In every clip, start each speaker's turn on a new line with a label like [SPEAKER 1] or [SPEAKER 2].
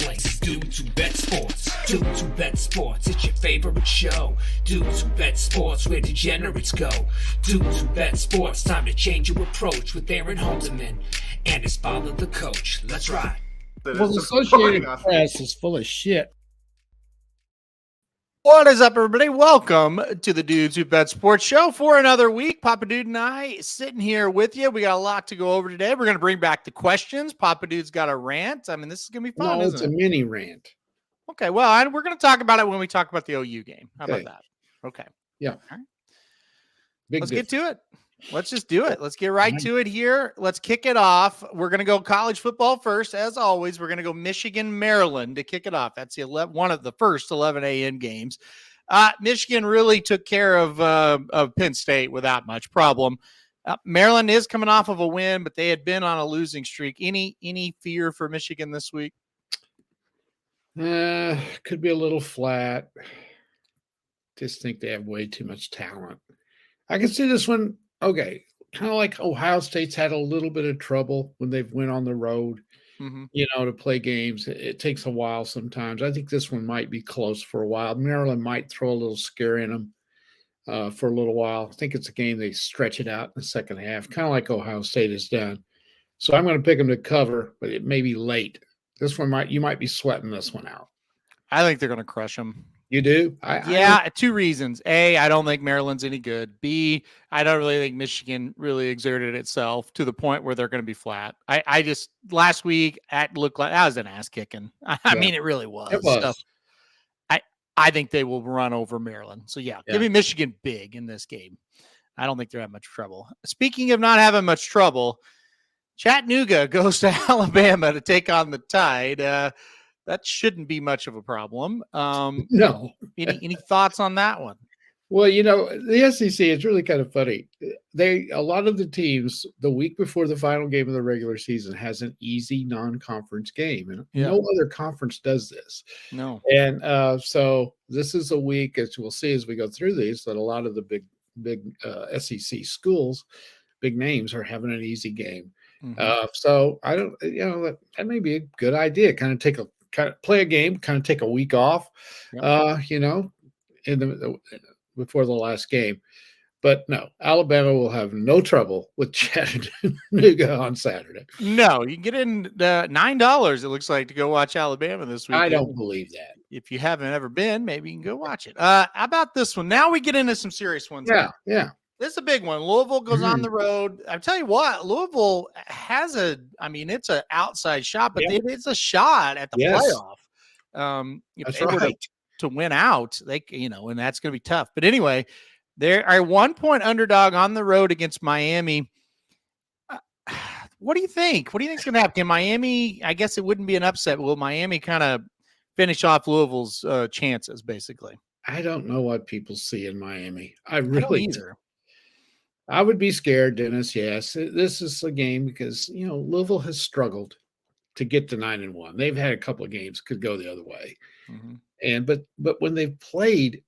[SPEAKER 1] place is DWBS Sports. DWBS Sports, it's your favorite show. DWBS Sports, where degenerates go. DWBS Sports, time to change your approach with Aaron Halterman and his father, the coach. Let's ride.
[SPEAKER 2] Well, the Associated Press is full of shit.
[SPEAKER 3] What is up, everybody? Welcome to the Dudes Who Bet Sports Show for another week. Papa Dude and I sitting here with you. We got a lot to go over today. We're going to bring back the questions. Papa Dude's got a rant. I mean, this is going to be fun,
[SPEAKER 2] No, it's a mini rant.
[SPEAKER 3] Okay, well, we're going to talk about it when we talk about the OU game. How about that? Okay.
[SPEAKER 2] Yeah.
[SPEAKER 3] All right.
[SPEAKER 2] Let's
[SPEAKER 3] get to it. Let's just do it. Let's get right to it here. Let's kick it off. We're going to go college football first. As always, we're going to go Michigan, Maryland to kick it off. That's one of the first 11 a.m. games. Michigan really took care of Penn State without much problem. Maryland is coming off of a win, but they had been on a losing streak. Any fear for Michigan this week?
[SPEAKER 2] Could be a little flat. Just think they have way too much talent. I can see this one. Okay, kind of like Ohio State's had a little bit of trouble when they've went on the road, to play games. It takes a while sometimes. I think this one might be close for a while. Maryland might throw a little scare in them for a little while. I think it's a game they stretch it out in the second half, kind of like Ohio State has done. So I'm going to pick them to cover, but it may be late. This one you might be sweating this one out.
[SPEAKER 3] I think they're going to crush them.
[SPEAKER 2] You do?
[SPEAKER 3] Two reasons. A, I don't think Maryland's any good. B, I don't really think Michigan really exerted itself to the point where they're going to be flat. I just, last week, it looked like that was an ass kicking. I mean, it really was.
[SPEAKER 2] It was.
[SPEAKER 3] So, I think they will run over Maryland. So, yeah, give me Michigan big in this game. I don't think they're having much trouble. Speaking of not having much trouble, Chattanooga goes to Alabama to take on the Tide. That shouldn't be much of a problem.
[SPEAKER 2] No.
[SPEAKER 3] Any thoughts on that one?
[SPEAKER 2] Well, the SEC is really kind of funny. A lot of the teams the week before the final game of the regular season has an easy non-conference game, and no other conference does this.
[SPEAKER 3] No.
[SPEAKER 2] And so this is a week, as we'll see as we go through these, that a lot of the big SEC schools, big names, are having an easy game. So I don't, that may be a good idea. Kind of play a game, kind of take a week off, before the last game. But no, Alabama will have no trouble with Chattanooga on Saturday.
[SPEAKER 3] No, you can get in $9, it looks like, to go watch Alabama this week.
[SPEAKER 2] I don't believe that.
[SPEAKER 3] If you haven't ever been, maybe you can go watch it. How about this one? Now we get into some serious ones.
[SPEAKER 2] Yeah.
[SPEAKER 3] This is a big one. Louisville goes on the road. I tell you what, Louisville has it's an outside shot, but it's a shot at the playoff. If
[SPEAKER 2] That's
[SPEAKER 3] they were
[SPEAKER 2] right.
[SPEAKER 3] to win out, and that's going to be tough. But anyway, they're a 1-point underdog on the road against Miami. What do you think? What do you think is going to happen? Can Miami, I guess it wouldn't be an upset. Will Miami kind of finish off Louisville's chances, basically?
[SPEAKER 2] I don't know what people see in Miami. I really
[SPEAKER 3] don't either.
[SPEAKER 2] I would be scared, Dennis. Yes, this is a game because Louisville has struggled to get to 9-1. They've had a couple of games could go the other way, and but when they've played,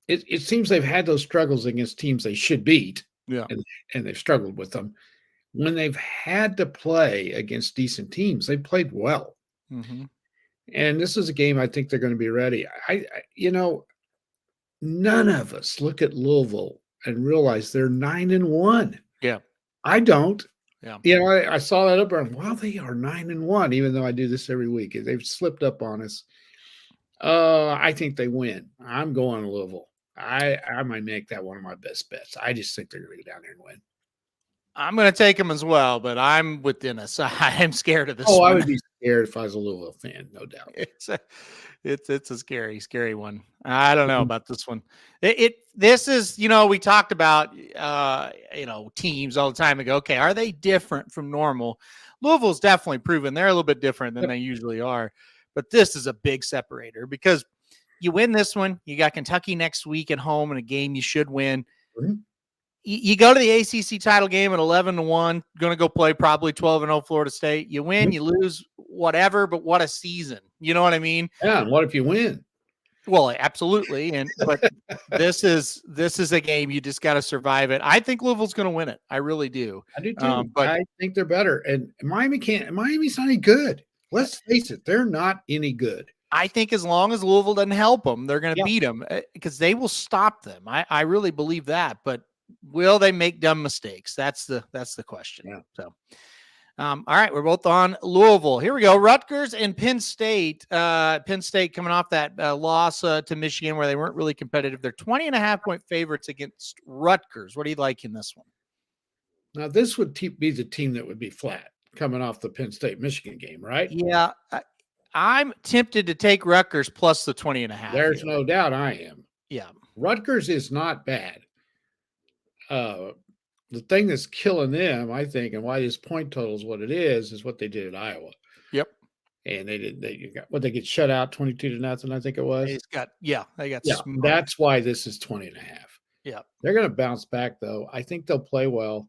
[SPEAKER 2] it seems they've had those struggles against teams they should beat.
[SPEAKER 3] Yeah,
[SPEAKER 2] and they've struggled with them. When they've had to play against decent teams, they've played well. And this is a game I think they're going to be ready. None of us look at Louisville and realize they're 9-1.
[SPEAKER 3] Yeah.
[SPEAKER 2] I don't.
[SPEAKER 3] Yeah.
[SPEAKER 2] I saw that up and wow, they are 9-1, even though I do this every week. They've slipped up on us. I think they win. I'm going to Louisville. I might make that one of my best bets. I just think they're going to go down there and win.
[SPEAKER 3] I'm going to take them as well, but I'm with Dennis. I'm scared of this one.
[SPEAKER 2] I would be scared if I was a Louisville fan, no doubt.
[SPEAKER 3] It's a scary one. I don't know about this one. This is, we talked about, teams all the time ago. Okay, are they different from normal? Louisville's definitely proven they're a little bit different than they usually are. But this is a big separator because you win this one. You got Kentucky next week at home in a game you should win. You go to the ACC title game at 11-1, going to go play probably 12-0 Florida State. You win, you lose, whatever, but what a season. You know what I mean?
[SPEAKER 2] Yeah, and what if you win?
[SPEAKER 3] Well, absolutely. But this is a game you just got to survive it. I think Louisville's going to win it. I really do.
[SPEAKER 2] I do too. But I think they're better. And Miami's not any good. Let's face it, they're not any good.
[SPEAKER 3] I think as long as Louisville doesn't help them, they're going to beat them because they will stop them. I really believe that, but will they make dumb mistakes? That's the question.
[SPEAKER 2] Yeah.
[SPEAKER 3] So, all right, we're both on Louisville. Here we go. Rutgers and Penn State. Penn State coming off that loss to Michigan where they weren't really competitive. They're 20.5-point favorites against Rutgers. What do you like in this one?
[SPEAKER 2] Now, this would be the team that would be flat coming off the Penn State-Michigan game, right?
[SPEAKER 3] Yeah, I'm tempted to take Rutgers plus the 20.5.
[SPEAKER 2] There's no doubt I am.
[SPEAKER 3] Yeah.
[SPEAKER 2] Rutgers is not bad. The thing that's killing them, I think, and why this point total is what it is what they did at Iowa.
[SPEAKER 3] Yep.
[SPEAKER 2] And they get shut out 22-0, I think it was.
[SPEAKER 3] They got smoked.
[SPEAKER 2] That's why this is 20.5.
[SPEAKER 3] Yeah.
[SPEAKER 2] They're going to bounce back, though. I think they'll play well.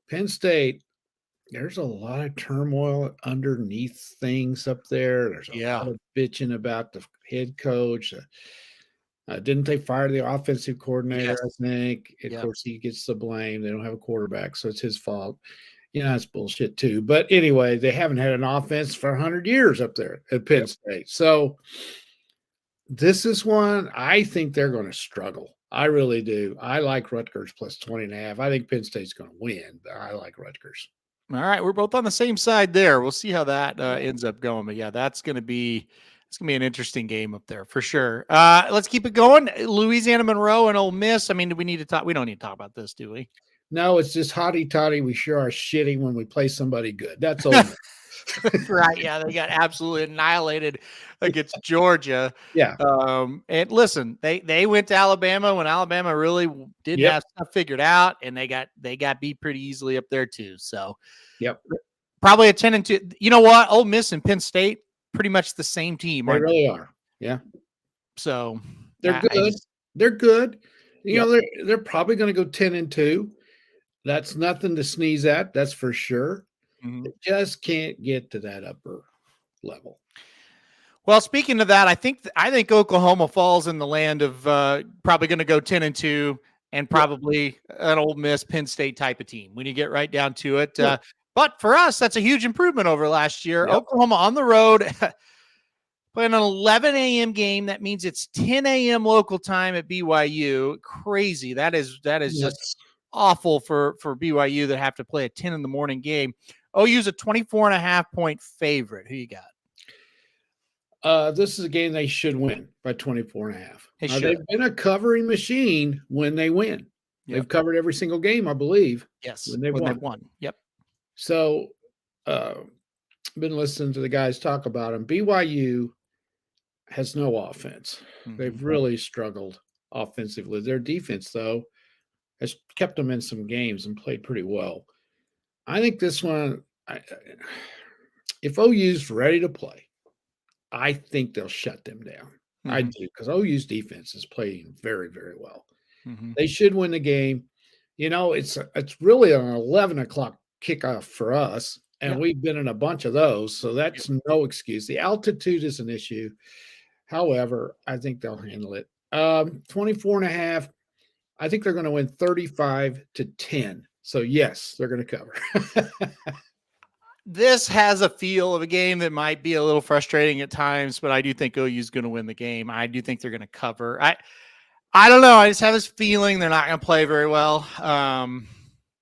[SPEAKER 2] Penn State, there's a lot of turmoil underneath things up there. There's a lot of bitching about the head coach. Didn't they fire the offensive coordinator,
[SPEAKER 3] Yes.
[SPEAKER 2] I think? Of course, he gets the blame. They don't have a quarterback, so it's his fault. That's bullshit, too. But anyway, they haven't had an offense for 100 years up there at Penn State. So this is one I think they're going to struggle. I really do. I like Rutgers plus 20.5. I think Penn State's going to win, but I like Rutgers.
[SPEAKER 3] All right, we're both on the same side there. We'll see how that ends up going. But yeah, that's going to be an interesting game up there for sure. Let's keep it going. Louisiana Monroe and Ole Miss. I mean, do we need to talk? We don't need to talk about this, do we?
[SPEAKER 2] No, it's just hotty toddy. We sure are shitty when we play somebody good. That's Ole Miss.
[SPEAKER 3] Right. Yeah, they got absolutely annihilated against Georgia.
[SPEAKER 2] Yeah.
[SPEAKER 3] And listen, they went to Alabama when Alabama really didn't have stuff figured out, and they got beat pretty easily up there too. So, probably a 10-2. You know what? Ole Miss and Penn State, pretty much the same team.
[SPEAKER 2] They really are. Yeah.
[SPEAKER 3] So
[SPEAKER 2] they're good. They're good. You know, they're probably going to go 10-2. That's nothing to sneeze at. That's for sure. They just can't get to that upper level.
[SPEAKER 3] Well, speaking of that, I think Oklahoma falls in the land of probably going to go 10-2 and probably an Ole Miss Penn State type of team when you get right down to it. But for us, that's a huge improvement over last year. Oklahoma on the road playing an 11 a.m. game. That means it's 10 a.m. local time at BYU. Crazy. That is just awful for BYU that have to play a 10 in the morning game. OU's a 24.5-point favorite. Who you got?
[SPEAKER 2] This is a game they should win by 24.5.
[SPEAKER 3] They've
[SPEAKER 2] been a covering machine when they win. They've covered every single game, I believe.
[SPEAKER 3] Yes,
[SPEAKER 2] when they've won.
[SPEAKER 3] Yep.
[SPEAKER 2] So, been listening to the guys talk about them. BYU has no offense. They've really struggled offensively. Their defense, though, has kept them in some games and played pretty well. I think this one, if OU's ready to play, I think they'll shut them down. I do, because OU's defense is playing very, very well. They should win the game. It's really an 11 o'clock kickoff for us, and we've been in a bunch of those, so that's no excuse. The altitude is an issue. However, I think they'll handle it. 24.5. I think they're going to win 35-10. So, yes, they're going to cover.
[SPEAKER 3] This has a feel of a game that might be a little frustrating at times, but I do think OU is going to win the game. I do think they're going to cover. I don't know. I just have this feeling they're not going to play very well.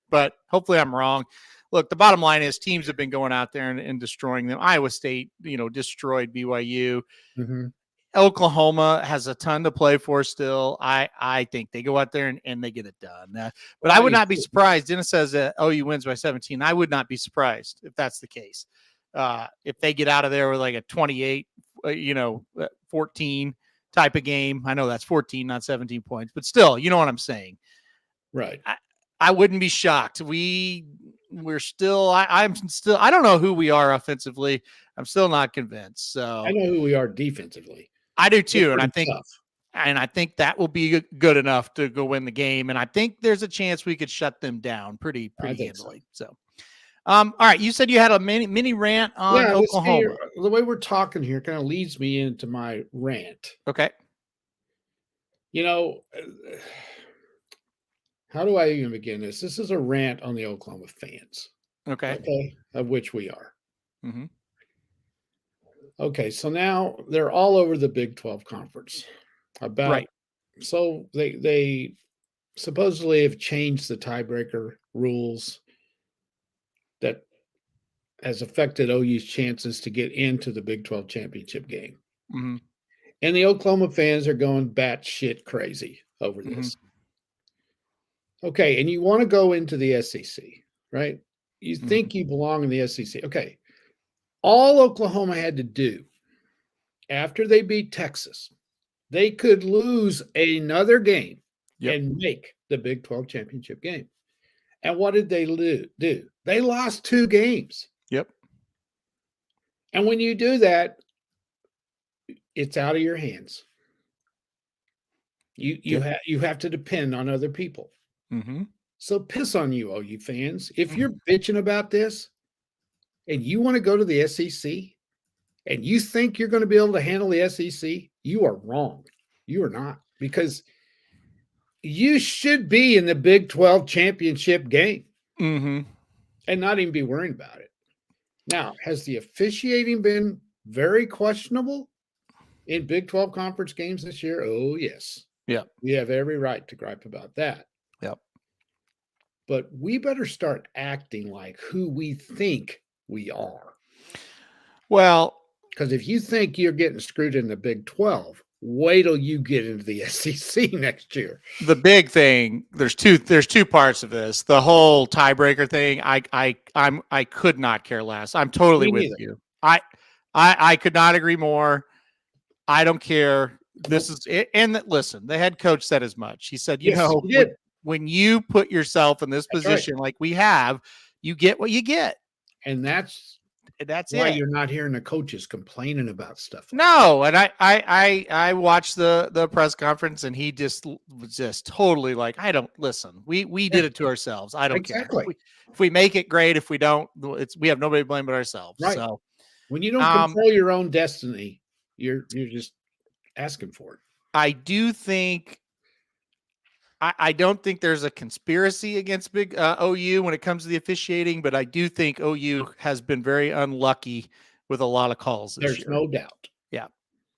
[SPEAKER 3] But hopefully I'm wrong. Look, the bottom line is teams have been going out there and destroying them. Iowa State, destroyed BYU. Oklahoma has a ton to play for still. I think they go out there and they get it done. But I would not be surprised. Dennis says that OU wins by 17. I would not be surprised if that's the case. If they get out of there with like a 28, 14 type of game. I know that's 14, not 17 points, but still, you know what I'm saying.
[SPEAKER 2] Right.
[SPEAKER 3] I wouldn't be shocked. We're still, I'm still, I don't know who we are offensively. I'm still not convinced. So
[SPEAKER 2] I know who we are defensively.
[SPEAKER 3] I do too. And
[SPEAKER 2] tough.
[SPEAKER 3] I think that will be good enough to go win the game. And I think there's a chance we could shut them down pretty handily. So, all right. You said you had a mini rant on Oklahoma.
[SPEAKER 2] The way we're talking here kind of leads me into my rant.
[SPEAKER 3] Okay.
[SPEAKER 2] How do I even begin this? This is a rant on the Oklahoma fans.
[SPEAKER 3] Okay.
[SPEAKER 2] Of which we are. Okay, so now they're all over the Big 12 conference.
[SPEAKER 3] Right.
[SPEAKER 2] So they supposedly have changed the tiebreaker rules that has affected OU's chances to get into the Big 12 championship game.
[SPEAKER 3] Mm-hmm.
[SPEAKER 2] And the Oklahoma fans are going batshit crazy over
[SPEAKER 3] Mm-hmm.
[SPEAKER 2] this. Okay, and you want to go into the SEC, right? You think you belong in the SEC. Okay. All Oklahoma had to do after they beat Texas, they could lose another game and make the Big 12 championship game. And what did they do? They lost 2 games.
[SPEAKER 3] Yep.
[SPEAKER 2] And when you do that, it's out of your hands. You have to depend on other people.
[SPEAKER 3] Mm-hmm.
[SPEAKER 2] So piss on you, OU fans. If you're bitching about this and you want to go to the SEC and you think you're going to be able to handle the SEC, you are wrong. You are not, because you should be in the Big 12 championship game and not even be worrying about it. Now, has the officiating been very questionable in Big 12 conference games this year? Oh, yes.
[SPEAKER 3] Yeah.
[SPEAKER 2] We have every right to gripe about that.
[SPEAKER 3] Yep.
[SPEAKER 2] But we better start acting like who we think we are.
[SPEAKER 3] Well,
[SPEAKER 2] because if you think you're getting screwed in the Big 12, wait till you get into the SEC next year.
[SPEAKER 3] The big thing, there's two parts of this. The whole tiebreaker thing, I could not care less. I'm totally with you. I could not agree more. I don't care. This is it. And listen, the head coach said as much. He said, when you put yourself in this position like we have, you get what you get.
[SPEAKER 2] And that's
[SPEAKER 3] why
[SPEAKER 2] you're not hearing the coaches complaining about stuff.
[SPEAKER 3] No, and I watched the press conference, and he just was just totally like, I don't listen. We did it to ourselves. I don't care. If we make it, great. If we don't, we have nobody to blame but ourselves.
[SPEAKER 2] Right.
[SPEAKER 3] So
[SPEAKER 2] when you don't control your own destiny, you're just asking for it.
[SPEAKER 3] I do think. I don't think there's a conspiracy against big OU when it comes to the officiating, but I do think OU has been very unlucky with a lot of calls this year.
[SPEAKER 2] There's no doubt.
[SPEAKER 3] Yeah.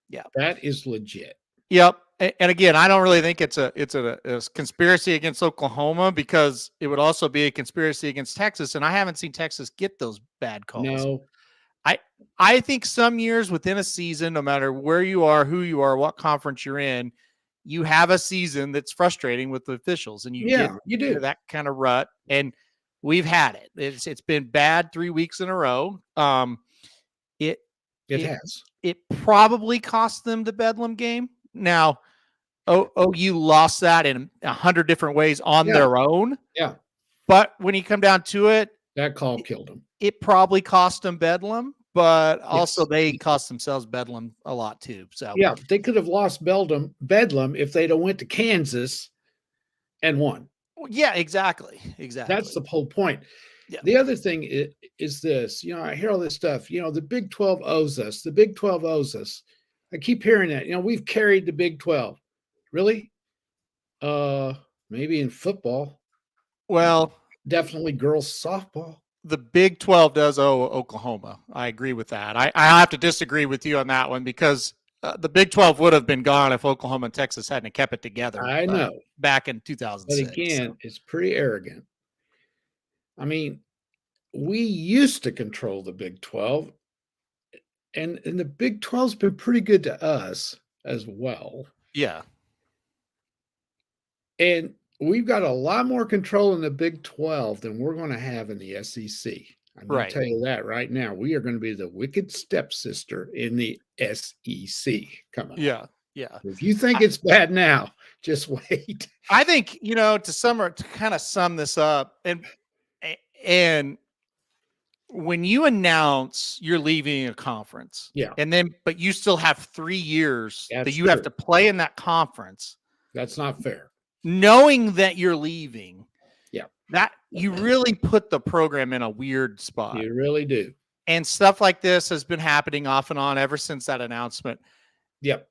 [SPEAKER 3] Yeah.
[SPEAKER 2] That is legit.
[SPEAKER 3] Yep. And again, I don't really think it's a conspiracy against Oklahoma, because it would also be a conspiracy against Texas. And I haven't seen Texas get those bad calls.
[SPEAKER 2] No.
[SPEAKER 3] I think some years within a season, no matter where you are, who you are, what conference you're in, you have a season that's frustrating with the officials, and you do that kind of rut. And we've had it. It's been bad 3 weeks in a row. It
[SPEAKER 2] has.
[SPEAKER 3] It probably cost them the Bedlam game. Now, OU lost that in 100 different ways on their own.
[SPEAKER 2] Yeah.
[SPEAKER 3] But when you come down to it,
[SPEAKER 2] that call killed them.
[SPEAKER 3] It probably cost them Bedlam. But also they cost themselves Bedlam a lot too. So
[SPEAKER 2] yeah, they could have lost Bedlam if they'd have went to Kansas and won.
[SPEAKER 3] Yeah, exactly.
[SPEAKER 2] That's the whole point.
[SPEAKER 3] Yeah.
[SPEAKER 2] The other thing is this, I hear all this stuff, the Big 12 owes us. The Big 12 owes us. I keep hearing that, we've carried the Big 12. Really? Maybe in football.
[SPEAKER 3] Well,
[SPEAKER 2] definitely girls softball.
[SPEAKER 3] The Big 12 does owe Oklahoma. I agree with that. I have to disagree with you on that one, because the Big 12 would have been gone if Oklahoma and Texas hadn't kept it together.
[SPEAKER 2] I know.
[SPEAKER 3] Back in 2006.
[SPEAKER 2] But again, it's pretty arrogant. I mean, we used to control the Big 12, and the Big 12's been pretty good to us as well.
[SPEAKER 3] Yeah.
[SPEAKER 2] And we've got a lot more control in the Big 12 than we're going to have in the SEC. I'm going to tell you that right now. We are going to be the wicked stepsister in the SEC coming up.
[SPEAKER 3] Yeah, yeah.
[SPEAKER 2] If you think it's bad now, just wait.
[SPEAKER 3] I think, to kind of sum this up, and when you announce you're leaving a conference, but you still have 3 years that you have to play in that conference.
[SPEAKER 2] That's not fair.
[SPEAKER 3] Knowing that you're leaving, that you really put the program in a weird spot.
[SPEAKER 2] You really do.
[SPEAKER 3] And stuff like this has been happening off and on ever since that announcement.
[SPEAKER 2] Yep.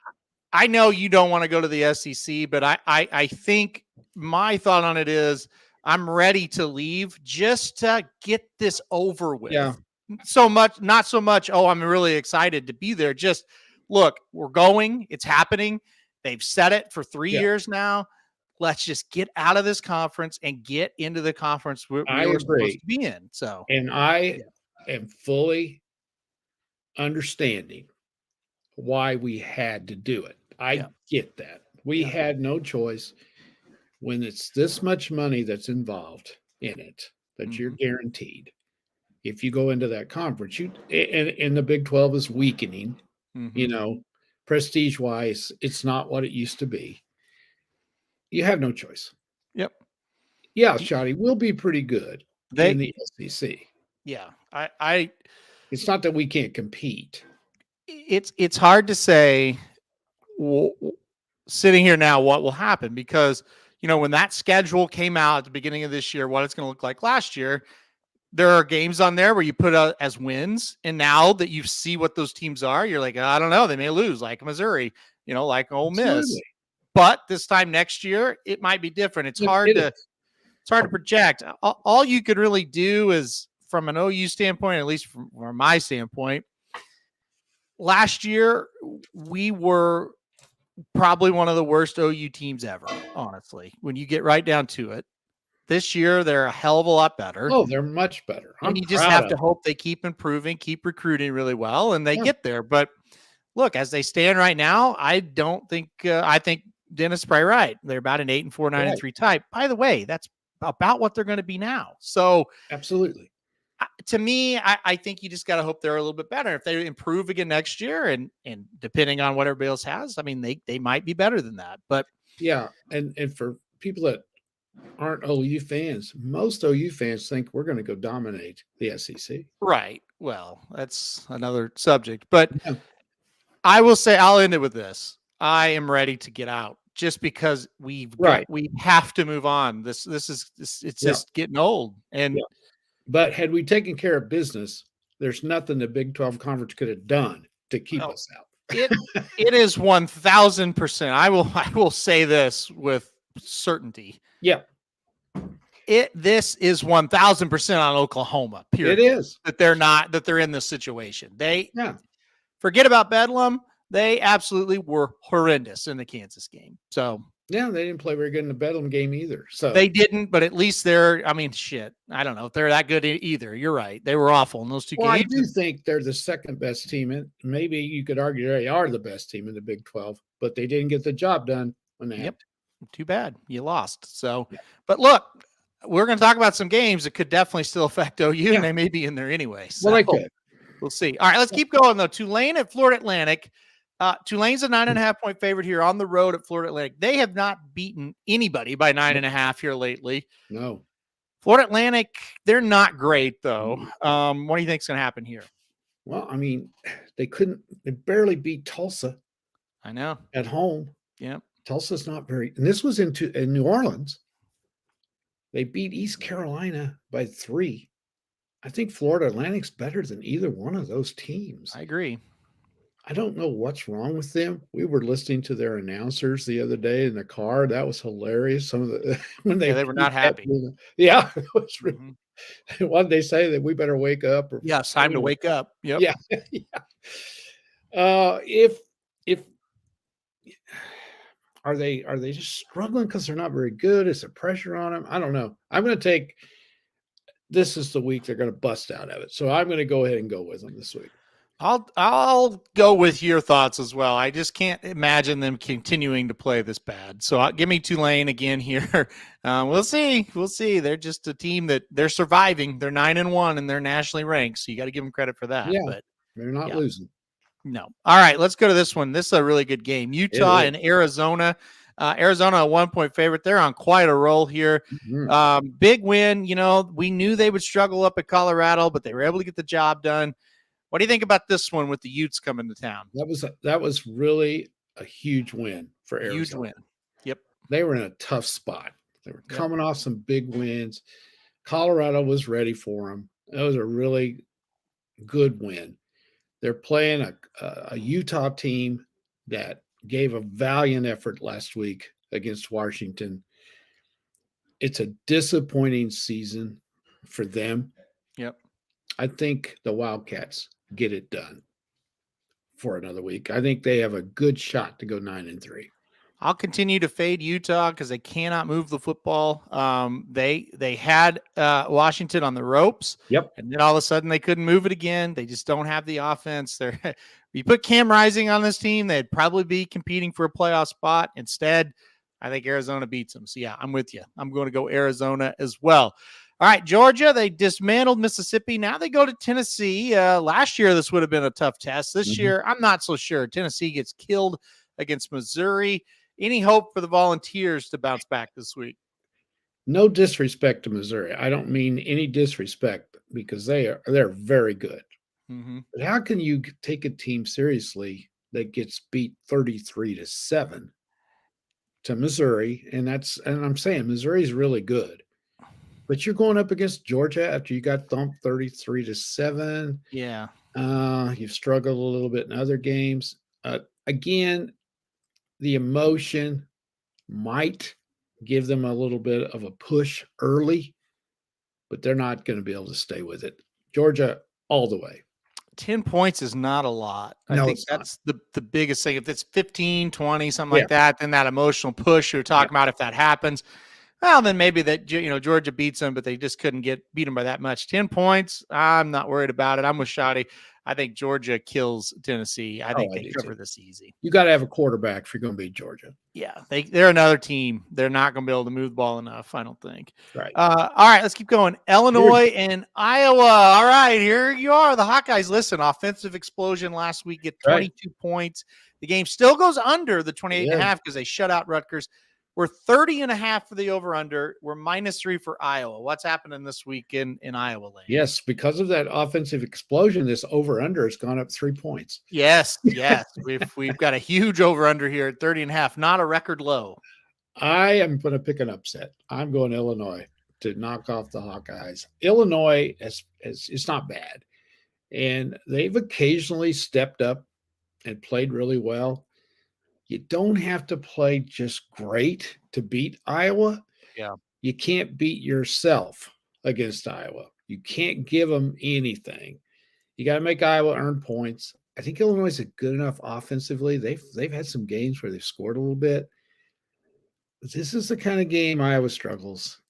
[SPEAKER 3] I know you don't want to go to the SEC, but I think my thought on it is I'm ready to leave just to get this over with.
[SPEAKER 2] Yeah.
[SPEAKER 3] not so much, oh, I'm really excited to be there. Just look, we're going, it's happening. They've said it for 3 years now. Let's just get out of this conference and get into the conference we were supposed to be in. So,
[SPEAKER 2] and I am fully understanding why we had to do it. I get that. We had no choice when it's this much money that's involved in it that you're guaranteed. If you go into that conference, and the Big 12 is weakening, prestige wise, it's not what it used to be. You have no choice.
[SPEAKER 3] Yep.
[SPEAKER 2] Yeah, Shoddy will be pretty good in the SEC.
[SPEAKER 3] Yeah.
[SPEAKER 2] It's not that we can't compete.
[SPEAKER 3] It's hard to say sitting here now what will happen because, when that schedule came out at the beginning of this year, what it's going to look like last year, there are games on there where you put out as wins. And now that you see what those teams are, you're like, I don't know, they may lose like Missouri, like Ole Miss.
[SPEAKER 2] Absolutely.
[SPEAKER 3] But this time next year, it might be different. It's hard to project. All you could really do is from an OU standpoint, at least from my standpoint, last year, we were probably one of the worst OU teams ever, honestly, when you get right down to it. This year, they're a hell of a lot better.
[SPEAKER 2] Oh, they're much better.
[SPEAKER 3] And you just have to hope they keep improving, keep recruiting really well, and they get there. But look, as they stand right now, I don't think I think Dennis is probably right. They're about an 8-4, 9-3 type. By the way, that's about what they're going to be now. So
[SPEAKER 2] absolutely.
[SPEAKER 3] To me, I think you just got to hope they're a little bit better. If they improve again next year, and depending on what everybody else has, I mean, they might be better than that. But
[SPEAKER 2] yeah, and for people that aren't OU fans, most OU fans think we're going to go dominate the SEC.
[SPEAKER 3] Right. Well, that's another subject. But I will say, I'll end it with this: I am ready to get out. Just because we have to move on. This is just getting old. And
[SPEAKER 2] but had we taken care of business, there's nothing the Big 12 conference could have done to keep us out.
[SPEAKER 3] It is 1,000%. I will say this with certainty.
[SPEAKER 2] Yeah.
[SPEAKER 3] This is 1,000% on Oklahoma. Period.
[SPEAKER 2] It is
[SPEAKER 3] that they're in this situation. They forget about Bedlam. They absolutely were horrendous in the Kansas game. So
[SPEAKER 2] they didn't play very good in the Bedlam game either. So
[SPEAKER 3] they didn't, but at least they're. I mean, shit. I don't know if they're that good either. You're right. They were awful in those two games.
[SPEAKER 2] I do think they're the second best team, and maybe you could argue they are the best team in the Big 12, but they didn't get the job done when they had to.
[SPEAKER 3] Too bad you lost. So, but look, we're going to talk about some games that could definitely still affect OU, and they may be in there anyway. So
[SPEAKER 2] well, they could.
[SPEAKER 3] We'll see. All right, let's keep going though. Tulane at Florida Atlantic. Tulane's a 9.5-point favorite here on the road at Florida Atlantic. They have not beaten anybody by 9.5 here lately.
[SPEAKER 2] No.
[SPEAKER 3] Florida Atlantic, they're not great though. What do you think is going to happen here?
[SPEAKER 2] Well, I mean, they barely beat Tulsa.
[SPEAKER 3] I know.
[SPEAKER 2] At home.
[SPEAKER 3] Yep.
[SPEAKER 2] Tulsa's not very, and this was in New Orleans. They beat East Carolina by 3. I think Florida Atlantic's better than either one of those teams.
[SPEAKER 3] I agree.
[SPEAKER 2] I don't know what's wrong with them. We were listening to their announcers the other day in the car. That was hilarious. Some of the when they
[SPEAKER 3] were not happy.
[SPEAKER 2] Yeah, it was really, what did they say? That we better wake up? Or
[SPEAKER 3] it's time to wake up. Yep.
[SPEAKER 2] Yeah. If are they just struggling because they're not very good? Is there pressure on them? I don't know. I'm going to take. This is the week they're going to bust out of it. So I'm going to go ahead and go with them this week.
[SPEAKER 3] I'll go with your thoughts as well. I just can't imagine them continuing to play this bad. So give me Tulane again here. We'll see. They're just a team that they're surviving. They're 9-1 and they're nationally ranked. So you got to give them credit for that.
[SPEAKER 2] Yeah,
[SPEAKER 3] but
[SPEAKER 2] they're not losing.
[SPEAKER 3] No. All right, let's go to this one. This is a really good game. Utah and Arizona. Arizona, a 1-point favorite. They're on quite a roll here.
[SPEAKER 2] Mm-hmm.
[SPEAKER 3] Big win. We knew they would struggle up at Colorado, but they were able to get the job done. What do you think about this one with the Utes coming to town?
[SPEAKER 2] That was really a huge win for Arizona.
[SPEAKER 3] Huge win. Yep.
[SPEAKER 2] They were in a tough spot. They were coming off some big wins. Colorado was ready for them. That was a really good win. They're playing a Utah team that gave a valiant effort last week against Washington. It's a disappointing season for them.
[SPEAKER 3] Yep.
[SPEAKER 2] I think the Wildcats get it done for another week. I think they have a good shot to go 9-3.
[SPEAKER 3] I'll continue to fade Utah because they cannot move the football. They had Washington on the ropes.
[SPEAKER 2] Yep.
[SPEAKER 3] And then all of a sudden they couldn't move it again. They just don't have the offense. You put Cam Rising on this team, they'd probably be competing for a playoff spot. Instead, I think Arizona beats them. So yeah, I'm with you. I'm going to go Arizona as well. All right, Georgia, they dismantled Mississippi. Now they go to Tennessee. Last year, this would have been a tough test. This year, I'm not so sure. Tennessee gets killed against Missouri. Any hope for the Volunteers to bounce back this week?
[SPEAKER 2] No disrespect to Missouri. I don't mean any disrespect because they're very good.
[SPEAKER 3] Mm-hmm.
[SPEAKER 2] But how can you take a team seriously that gets beat 33-7 to Missouri? And I'm saying Missouri's really good. But you're going up against Georgia after you got thumped 33-7.
[SPEAKER 3] Yeah.
[SPEAKER 2] You've struggled a little bit in other games. Again, the emotion might give them a little bit of a push early, but they're not going to be able to stay with it. Georgia, all the way.
[SPEAKER 3] 10 points is not a lot. I think that's the biggest thing. If it's 15, 20, something like that, then that emotional push you're talking about, if that happens, well, then maybe that, Georgia beats them, but they just couldn't beat them by that much. 10 points, I'm not worried about it. I'm with Shoddy. I think Georgia kills Tennessee. I think they cover this easy.
[SPEAKER 2] You got to have a quarterback if you're going to beat Georgia.
[SPEAKER 3] Yeah, they're another team. They're not going to be able to move the ball enough, I don't think.
[SPEAKER 2] Right.
[SPEAKER 3] All right, let's keep going. Illinois and Iowa. All right, here you are. The Hawkeyes, listen, offensive explosion last week, get 22 points. The game still goes under the 28.5 because they shut out Rutgers. We're 30.5 for the over-under. We're -3 for Iowa. What's happening this week in Iowa land?
[SPEAKER 2] Yes, because of that offensive explosion, this over-under has gone up 3 points.
[SPEAKER 3] Yes. We've got a huge over-under here at 30.5, not a record low.
[SPEAKER 2] I am going to pick an upset. I'm going Illinois to knock off the Hawkeyes. Illinois it's not bad, and they've occasionally stepped up and played really well. You don't have to play just great to beat Iowa.
[SPEAKER 3] Yeah.
[SPEAKER 2] You can't beat yourself against Iowa. You can't give them anything. You got to make Iowa earn points. I think Illinois is good enough offensively. They've had some games where they've scored a little bit. This is the kind of game Iowa struggles.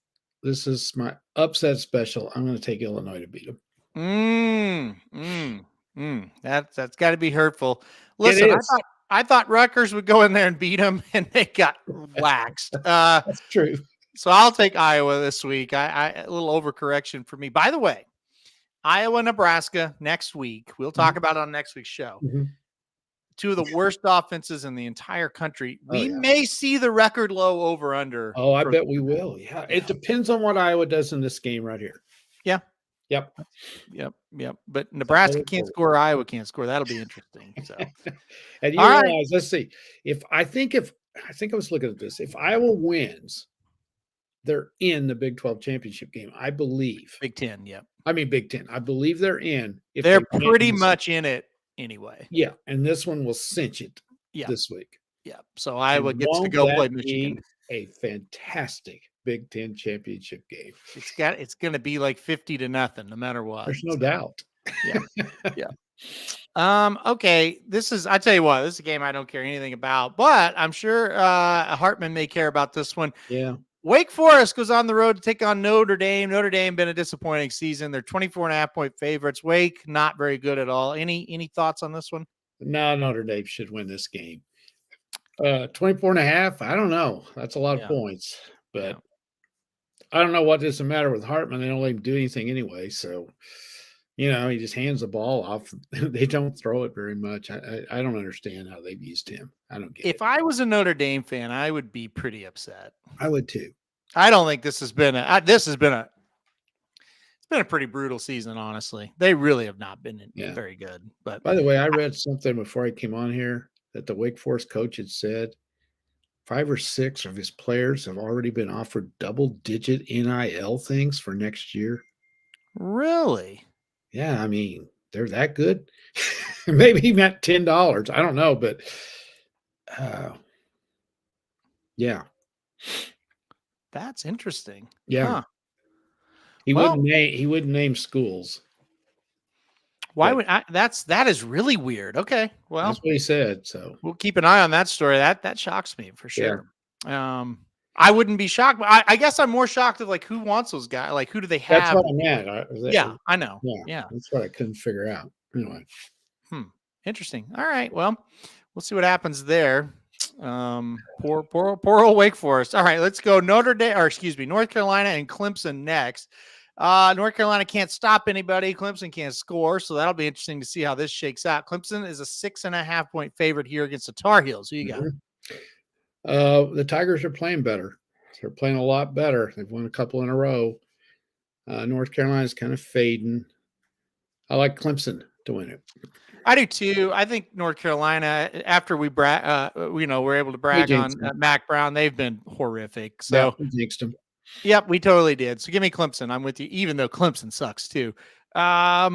[SPEAKER 2] This is my upset special. I'm going to take Illinois to beat them.
[SPEAKER 3] That's got to be hurtful. Listen, I thought Rutgers would go in there and beat them, and they got waxed.
[SPEAKER 2] That's true.
[SPEAKER 3] So I'll take Iowa this week. A little overcorrection for me. By the way, Iowa, Nebraska next week. We'll talk about it on next week's show. Two of the worst offenses in the entire country. We may see the record low over-under.
[SPEAKER 2] Oh, I bet we will. Yeah. It depends on what Iowa does in this game right here.
[SPEAKER 3] Yeah.
[SPEAKER 2] Yep.
[SPEAKER 3] But Nebraska can't score. Iowa can't score. That'll be interesting. So,
[SPEAKER 2] and you realize, let's see. I think I was looking at this. If Iowa wins, they're in the Big 12 championship game. I believe.
[SPEAKER 3] Big 10. Yep.
[SPEAKER 2] I mean Big 10. I believe they're in. If
[SPEAKER 3] they're pretty much in it anyway.
[SPEAKER 2] Yeah, and this one will cinch it. This week.
[SPEAKER 3] Yeah. So Iowa gets to go play Michigan.
[SPEAKER 2] A fantastic Big 10 championship game.
[SPEAKER 3] It's going to be like 50-0, no matter what.
[SPEAKER 2] There's no doubt.
[SPEAKER 3] Yeah. Okay. I tell you what, this is a game I don't care anything about, but I'm sure Hartman may care about this one.
[SPEAKER 2] Yeah.
[SPEAKER 3] Wake Forest goes on the road to take on Notre Dame. Notre Dame been a disappointing season. They're 24.5-point favorites. Wake, not very good at all. Any thoughts on this one?
[SPEAKER 2] No, Notre Dame should win this game. 24.5. I don't know. That's a lot of points, but I don't know what is the matter with Hartman. They don't let him do anything anyway. So, he just hands the ball off. They don't throw it very much. I don't understand how they've used him. I don't get it.
[SPEAKER 3] If I was a Notre Dame fan, I would be pretty upset.
[SPEAKER 2] I would too.
[SPEAKER 3] I don't think this has been it's been a pretty brutal season, honestly. They really have not been very good. But
[SPEAKER 2] by the way, I read something before I came on here that the Wake Forest coach had said 5 or 6 of his players have already been offered double-digit NIL things for next year.
[SPEAKER 3] Really?
[SPEAKER 2] Yeah, I mean, they're that good. Maybe he meant $10. I don't know, but yeah.
[SPEAKER 3] That's interesting.
[SPEAKER 2] Yeah.
[SPEAKER 3] Huh.
[SPEAKER 2] He wouldn't name schools.
[SPEAKER 3] Why
[SPEAKER 2] But
[SPEAKER 3] would that is really weird. Okay. Well,
[SPEAKER 2] that's what he said. So
[SPEAKER 3] we'll keep an eye on that story. That shocks me for
[SPEAKER 2] Yeah.
[SPEAKER 3] sure. I wouldn't be shocked, but I guess I'm more shocked of like who wants those guys. Like who do they
[SPEAKER 2] that's
[SPEAKER 3] have?
[SPEAKER 2] what I meant.
[SPEAKER 3] Yeah, I know.
[SPEAKER 2] Yeah,
[SPEAKER 3] Yeah.
[SPEAKER 2] that's what I couldn't figure out. Anyway,
[SPEAKER 3] Interesting. All right. Well, we'll see what happens there. Poor old Wake Forest. All right, let's go North Carolina and Clemson next. North Carolina can't stop anybody. Clemson can't score, so that'll be interesting to see how this shakes out. Clemson is a 6.5 point favorite here against the Tar Heels. Who you got?
[SPEAKER 2] The Tigers are playing better. They're playing a lot better. They've won a couple in a row. North Carolina's kind of fading. I like Clemson to win it.
[SPEAKER 3] I do too. I think North Carolina, after we're able to brag on Mac Brown, they've been horrific. So
[SPEAKER 2] we jinxed them.
[SPEAKER 3] Yep, we totally did. So give me Clemson. I'm with you, even though Clemson sucks too. By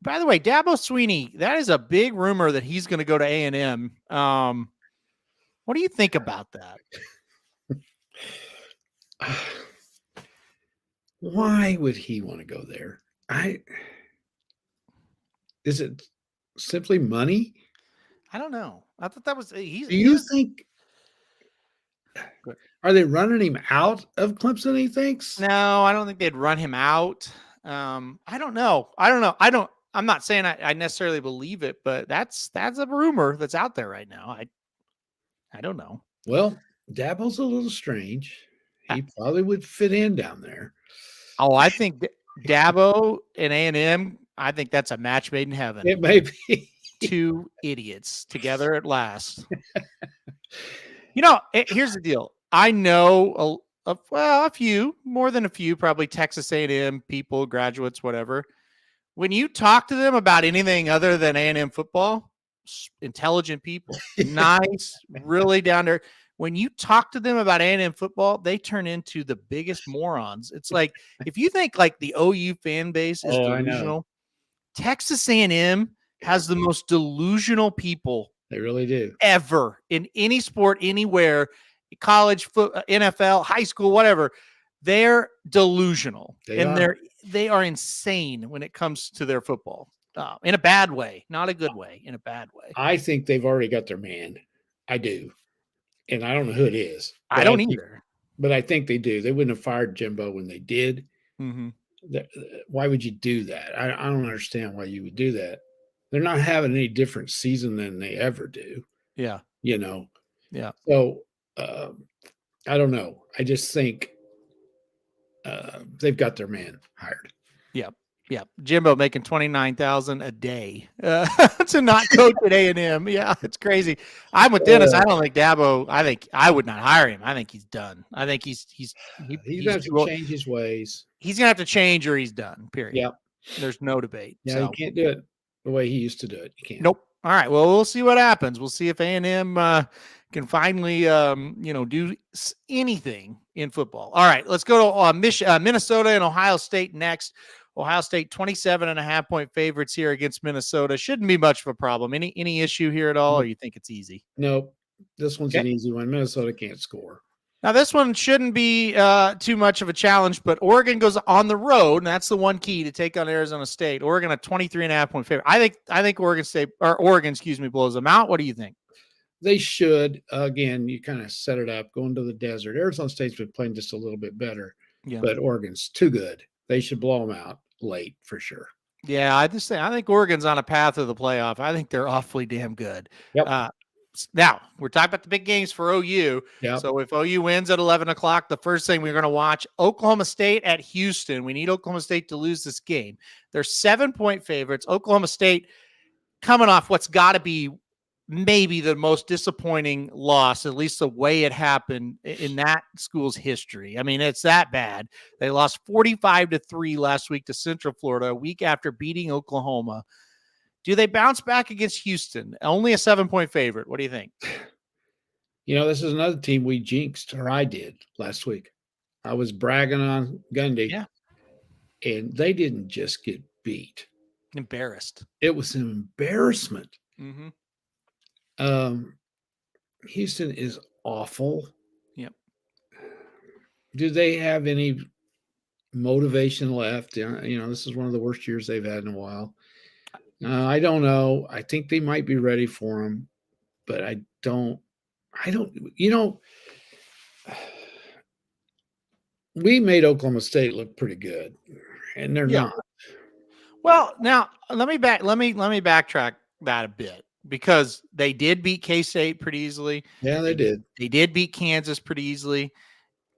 [SPEAKER 3] the way, Dabo Swinney, that is a big rumor that he's going to go to A&M. What do you think about that?
[SPEAKER 2] Why would he want to go there? Is it simply money?
[SPEAKER 3] I don't know. I thought that was.
[SPEAKER 2] Do you think? Are they running him out of Clemson? He thinks.
[SPEAKER 3] No, I don't think they'd run him out. I don't know. I'm not saying I necessarily believe it, but that's a rumor that's out there right now. I don't know.
[SPEAKER 2] Well, Dabo's a little strange. He probably would fit in down there.
[SPEAKER 3] Oh, I think Dabo and A&M, I think that's a match made in heaven.
[SPEAKER 2] It may be.
[SPEAKER 3] Two idiots together at last. Here's the deal. I know a few, more than a few, probably Texas A&M people, graduates, whatever. When you talk to them about anything other than A&M football, intelligent people, nice, really down there. When you talk to them about A&M football, they turn into the biggest morons. It's like, if you think like the OU fan base is delusional, Texas A&M has the most delusional people.
[SPEAKER 2] They really do.
[SPEAKER 3] Ever in any sport, anywhere, college, NFL, high school, whatever. They're delusional. They are insane when it comes to their football. In a bad way, not a good way, in a bad way.
[SPEAKER 2] I think they've already got their man. I do. And I don't know who it is.
[SPEAKER 3] I don't either.
[SPEAKER 2] But I think they do. They wouldn't have fired Jimbo when they did.
[SPEAKER 3] Mm-hmm.
[SPEAKER 2] Why would you do that? I don't understand why you would do that. They're not having any different season than they ever do.
[SPEAKER 3] Yeah.
[SPEAKER 2] Yeah. So I don't know. I just think they've got their man hired.
[SPEAKER 3] Yep. Yeah, Jimbo making $29,000 a day to not coach at A&M. Yeah, it's crazy. I'm with Dennis. I don't think Dabo. I think I would not hire him. I think he's done. I think he's
[SPEAKER 2] going to have to change his ways.
[SPEAKER 3] He's going to have to change, or he's done. Period.
[SPEAKER 2] Yep.
[SPEAKER 3] There's no debate.
[SPEAKER 2] Yeah, you can't do it the way he used to do it. You can't.
[SPEAKER 3] Nope. All right. Well, we'll see what happens. We'll see if A&M can finally, do anything in football. All right. Let's go to Minnesota and Ohio State next. Ohio State 27.5 point favorites here against Minnesota. Shouldn't be much of a problem. Any issue here at all, or you think it's easy?
[SPEAKER 2] Nope. This one's an easy one. Minnesota can't score.
[SPEAKER 3] Now, this one shouldn't be too much of a challenge, but Oregon goes on the road, and that's the one key to take on Arizona State. Oregon a 23.5 point favorite. I think Oregon blows them out. What do you think?
[SPEAKER 2] They should. Again, you kind of set it up, going to the desert. Arizona State's been playing just a little bit better, but Oregon's too good. They should blow them out late for sure.
[SPEAKER 3] Yeah, I think Oregon's on a path to the playoff. I think they're awfully damn good.
[SPEAKER 2] Yep.
[SPEAKER 3] Now, we're talking about the big games for OU.
[SPEAKER 2] Yep.
[SPEAKER 3] So if OU wins at 11 o'clock, the first thing we're going to watch, Oklahoma State at Houston. We need Oklahoma State to lose this game. They're 7-point favorites. Oklahoma State coming off what's got to be maybe the most disappointing loss, at least the way it happened in that school's history. I mean, it's that bad. They lost 45-3 last week to Central Florida, a week after beating Oklahoma. Do they bounce back against Houston? Only a 7-point favorite. What do you think?
[SPEAKER 2] This is another team we jinxed, or I did last week. I was bragging on Gundy, and they didn't just get beat.
[SPEAKER 3] Embarrassed.
[SPEAKER 2] It was an embarrassment.
[SPEAKER 3] Mm-hmm.
[SPEAKER 2] Houston is awful.
[SPEAKER 3] Yep.
[SPEAKER 2] Do they have any motivation left? This is one of the worst years they've had in a while. I don't know. I think they might be ready for him, but I don't. You know, we made Oklahoma State look pretty good, and they're
[SPEAKER 3] Yeah.
[SPEAKER 2] not.
[SPEAKER 3] Well, now let me backtrack that a bit because they did beat K-State pretty easily.
[SPEAKER 2] Yeah, they did.
[SPEAKER 3] They did beat Kansas pretty easily.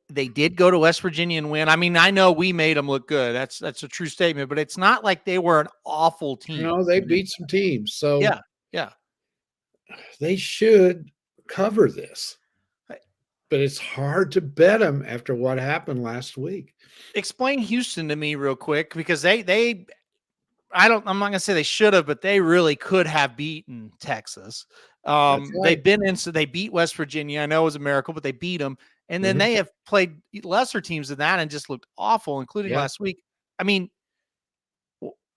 [SPEAKER 3] They did go to West Virginia and win. I mean, I know we made them look good. That's a true statement, but it's not like they were an awful team.
[SPEAKER 2] No, they beat some teams, so
[SPEAKER 3] yeah.
[SPEAKER 2] they should cover this.
[SPEAKER 3] Right.
[SPEAKER 2] But it's hard to bet them after what happened last week.
[SPEAKER 3] Explain Houston to me real quick because I'm not going to say they should have, but they really could have beaten Texas.
[SPEAKER 2] Right.
[SPEAKER 3] They beat West Virginia. I know it was a miracle, but they beat them. And then they have played lesser teams than that and just looked awful, including last week. I mean,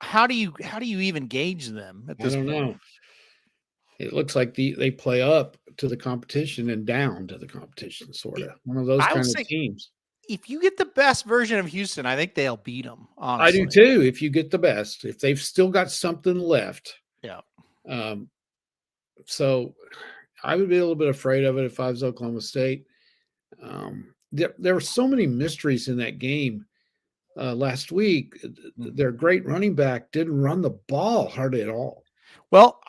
[SPEAKER 3] how do you even gauge them at this point? I don't know.
[SPEAKER 2] It looks like they play up to the competition and down to the competition, sort of. One of those kind of teams.
[SPEAKER 3] If you get the best version of Houston, I think they'll beat them. Honestly.
[SPEAKER 2] I do too. If you get the best, if they've still got something left.
[SPEAKER 3] Yeah.
[SPEAKER 2] So I would be a little bit afraid of it if I was Oklahoma State. There were so many mysteries in that game last week. Their great running back didn't run the ball hardly at all.
[SPEAKER 3] Well,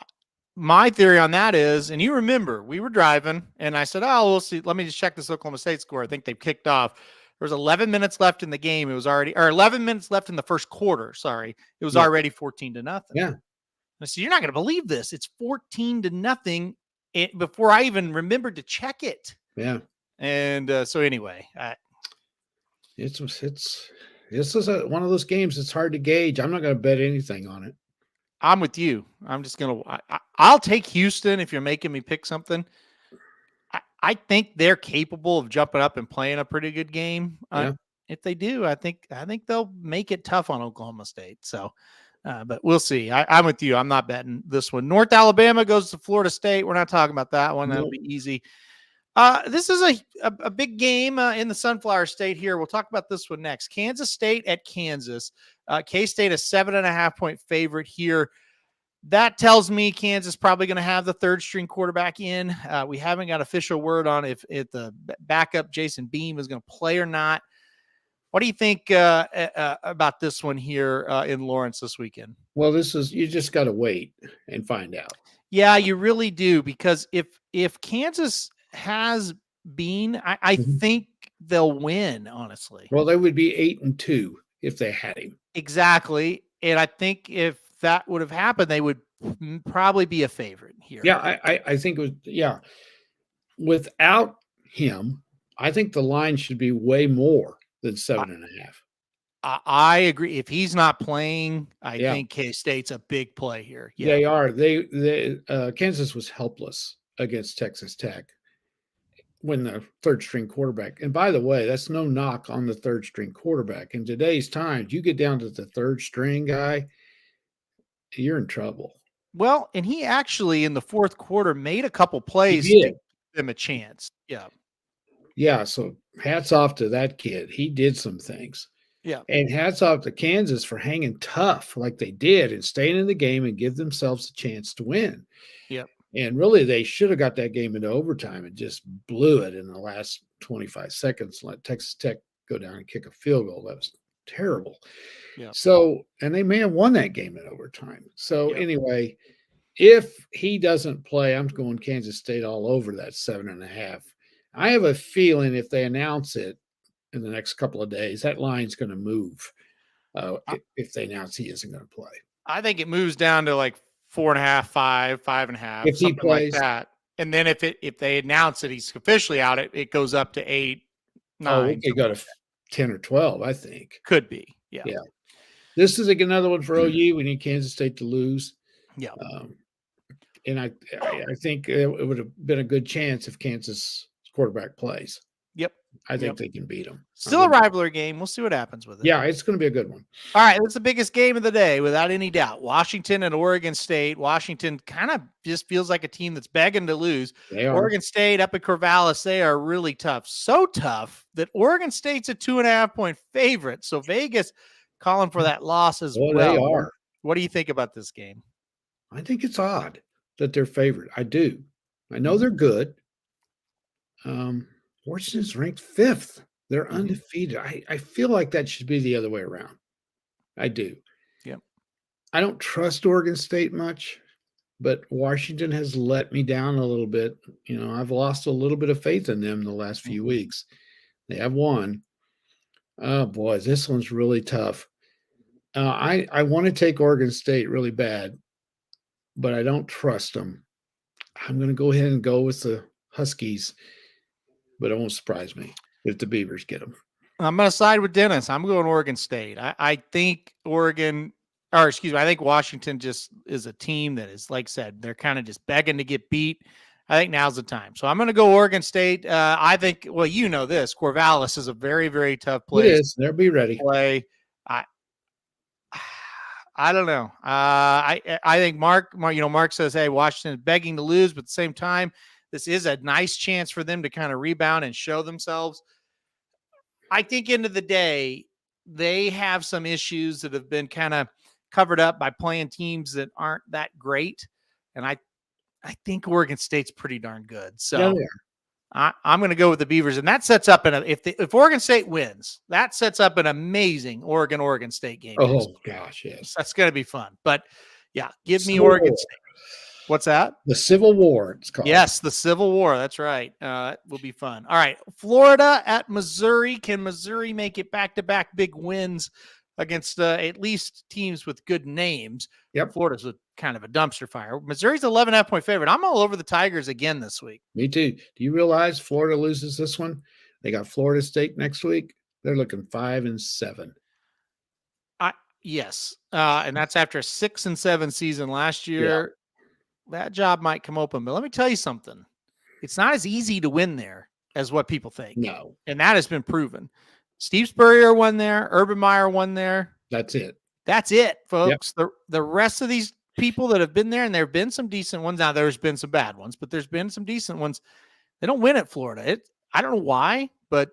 [SPEAKER 3] my theory on that is, and you remember, we were driving, and I said, "Oh, we'll see. Let me just check this Oklahoma State score." I think they've kicked off. There was 11 minutes left in the game. It was already, or 11 minutes left in the first quarter. Sorry, it was already 14-0.
[SPEAKER 2] Yeah.
[SPEAKER 3] I said, "You're not going to believe this. It's 14-0." Before I even remembered to check it.
[SPEAKER 2] Yeah.
[SPEAKER 3] And so anyway,
[SPEAKER 2] this is one of those games that's hard to gauge. I'm not going to bet anything on it.
[SPEAKER 3] I'm with you. I'm just going to I'll take Houston if you're making me pick something. I think they're capable of jumping up and playing a pretty good game. If they do, I think they'll make it tough on Oklahoma State. So, but we'll see. I'm with you. I'm not betting this one. North Alabama goes to Florida State. We're not talking about that one. That'll be easy. This is a big game in the Sunflower State here. We'll talk about this one next. Kansas State at Kansas. K-State a 7.5-point favorite here. That tells me Kansas probably going to have the third string quarterback in. We haven't got official word on if the backup Jason Beam is going to play or not. What do you think about this one here in Lawrence this weekend?
[SPEAKER 2] Well, you just got to wait and find out.
[SPEAKER 3] Yeah, you really do, because if Kansas has Bean, I think they'll win, honestly.
[SPEAKER 2] Well, they would be 8-2 if they had him.
[SPEAKER 3] Exactly. And I think if that would have happened, they would probably be a favorite here.
[SPEAKER 2] Yeah, I think it was, without him, I think the line should be way more than 7.5.
[SPEAKER 3] I agree. If he's not playing, I think K-State's a big play here. Yeah.
[SPEAKER 2] They are. Kansas was helpless against Texas Tech when the third string quarterback, and by the way, that's no knock on the third string quarterback. In today's times, you get down to the third string guy, you're in trouble.
[SPEAKER 3] Well, and he actually in the fourth quarter made a couple plays to give them a chance. Yeah.
[SPEAKER 2] Yeah. So hats off to that kid. He did some things.
[SPEAKER 3] Yeah.
[SPEAKER 2] And hats off to Kansas for hanging tough like they did and staying in the game and give themselves a chance to win.
[SPEAKER 3] Yep.
[SPEAKER 2] And really, they should have got that game into overtime and just blew it in the last 25 seconds. Let Texas Tech go down and kick a field goal. That was terrible.
[SPEAKER 3] Yeah.
[SPEAKER 2] So, and they may have won that game in overtime. So anyway, if he doesn't play, I'm going Kansas State all over that 7.5. I have a feeling if they announce it in the next couple of days, that line's going to move. If they announce he isn't going to play,
[SPEAKER 3] I think it moves down to like 4.5, 5.5,
[SPEAKER 2] if he plays
[SPEAKER 3] like that. And then if they announce that he's officially out, it goes up to 8, 9.
[SPEAKER 2] It go to 10 or 12, I think.
[SPEAKER 3] Could be. Yeah.
[SPEAKER 2] Yeah. This is another one for OU. We need Kansas State to lose.
[SPEAKER 3] Yeah.
[SPEAKER 2] And I think it would have been a good chance if Kansas quarterback plays.
[SPEAKER 3] Yep.
[SPEAKER 2] I think they can beat them.
[SPEAKER 3] Still a rivalry game. We'll see what happens with it.
[SPEAKER 2] Yeah, it's going to be a good one.
[SPEAKER 3] All right, that's the biggest game of the day, without any doubt. Washington and Oregon State. Washington kind of just feels like a team that's begging to lose.
[SPEAKER 2] They are.
[SPEAKER 3] Oregon State up at Corvallis, they are really tough. So tough that Oregon State's a 2.5-point favorite. So Vegas calling for that loss as well.
[SPEAKER 2] They are.
[SPEAKER 3] What do you think about this game?
[SPEAKER 2] I think it's odd that they're favored. I do. I know
[SPEAKER 3] Mhm.
[SPEAKER 2] they're good. Washington's ranked 5th. They're
[SPEAKER 3] Mhm.
[SPEAKER 2] undefeated. I feel like that should be the other way around. I do.
[SPEAKER 3] Yep.
[SPEAKER 2] I don't trust Oregon State much, but Washington has let me down a little bit. I've lost a little bit of faith in them the last few
[SPEAKER 3] Mhm.
[SPEAKER 2] weeks. They have won. Oh boy, this one's really tough. I want to take Oregon State really bad, but I don't trust them. I'm going to go ahead and go with the Huskies, but it won't surprise me if the Beavers get them.
[SPEAKER 3] I'm going to side with Dennis. I'm going Oregon State. I think I think Washington just is a team that is, like I said, they're kind of just begging to get beat. I think now's the time. So I'm going to go Oregon State. I think, well, this Corvallis is a very, very tough
[SPEAKER 2] It
[SPEAKER 3] place
[SPEAKER 2] is. They'll be ready.
[SPEAKER 3] to play. I don't know. I think Mark says, hey, Washington is begging to lose, but at the same time, this is a nice chance for them to kind of rebound and show themselves. I think end of the day, they have some issues that have been kind of covered up by playing teams that aren't that great. And I think Oregon State's pretty darn good. So
[SPEAKER 2] Yeah,
[SPEAKER 3] I'm going to go with the Beavers. And that sets up if Oregon State wins, that sets up an amazing Oregon State game.
[SPEAKER 2] oh gosh, yes.
[SPEAKER 3] That's going to be fun. But yeah, give me
[SPEAKER 2] Civil
[SPEAKER 3] Oregon
[SPEAKER 2] War.
[SPEAKER 3] State. What's that?
[SPEAKER 2] The Civil War, it's called.
[SPEAKER 3] Yes, the Civil War. That's right. It will be fun. All right. Florida at Missouri. Can Missouri make it back-to-back big wins against at least teams with good names?
[SPEAKER 2] Yep.
[SPEAKER 3] Florida's kind of a dumpster fire. Missouri's 11.5-point favorite. I'm all over the Tigers again this week.
[SPEAKER 2] Me too. Do you realize Florida loses this one? They got Florida State next week. They're looking 5-7.
[SPEAKER 3] Yes. And that's after a 6-7 season last year. That job might come open. But let me tell you something. It's not as easy to win there as what people think.
[SPEAKER 2] No.
[SPEAKER 3] And that has been proven. Steve Spurrier won there. Urban Meyer won there.
[SPEAKER 2] That's it.
[SPEAKER 3] That's it, folks. Yep. The rest of these people that have been there, and there have been some decent ones. Now, there's been some bad ones, but there's been some decent ones. They don't win at Florida. I don't know why, but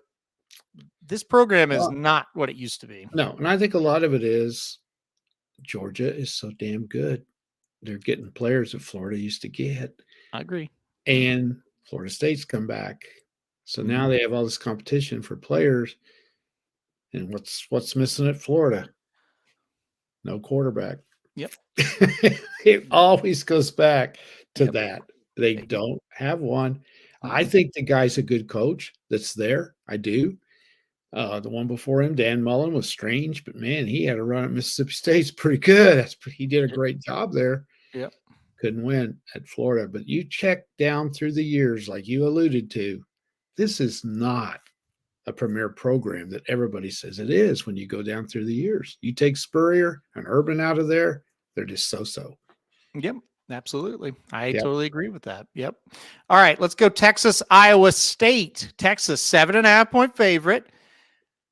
[SPEAKER 3] this program is not what it used to be.
[SPEAKER 2] No, and I think a lot of it is Georgia is so damn good. They're getting players that Florida used to get.
[SPEAKER 3] I agree.
[SPEAKER 2] And Florida State's come back. So now they have all this competition for players. And what's missing at Florida? No quarterback.
[SPEAKER 3] Yep.
[SPEAKER 2] It always goes back to that. They don't have one. I think the guy's a good coach that's there. I do. The one before him, Dan Mullen, was strange, but man, he had a run at Mississippi State's pretty good. He did a great job there.
[SPEAKER 3] Yep.
[SPEAKER 2] Couldn't win at Florida. But you check down through the years, like you alluded to, this is not a premier program that everybody says it is when you go down through the years. You take Spurrier and Urban out of there, they're just so-so.
[SPEAKER 3] Yep, absolutely. I totally agree with that. Yep. All right, let's go Texas, Iowa State. Texas, 7.5-point favorite.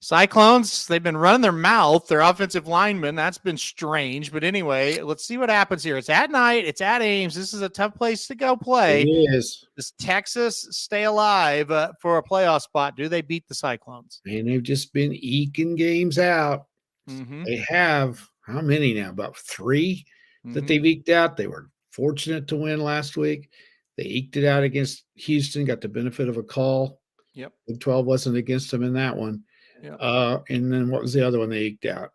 [SPEAKER 3] Cyclones, they've been running their mouth, their offensive linemen. That's been strange. But anyway, let's see what happens here. It's at night. It's at Ames. This is a tough place to go play.
[SPEAKER 2] It is.
[SPEAKER 3] Does Texas stay alive for a playoff spot? Do they beat the Cyclones?
[SPEAKER 2] And they've just been eking games out.
[SPEAKER 3] Mm-hmm.
[SPEAKER 2] They have, how many now? About 3 that they've eked out. They were fortunate to win last week. They eked it out against Houston, got the benefit of a call.
[SPEAKER 3] Yep.
[SPEAKER 2] Big 12 wasn't against them in that one.
[SPEAKER 3] Yep.
[SPEAKER 2] And then what was the other one they eked out?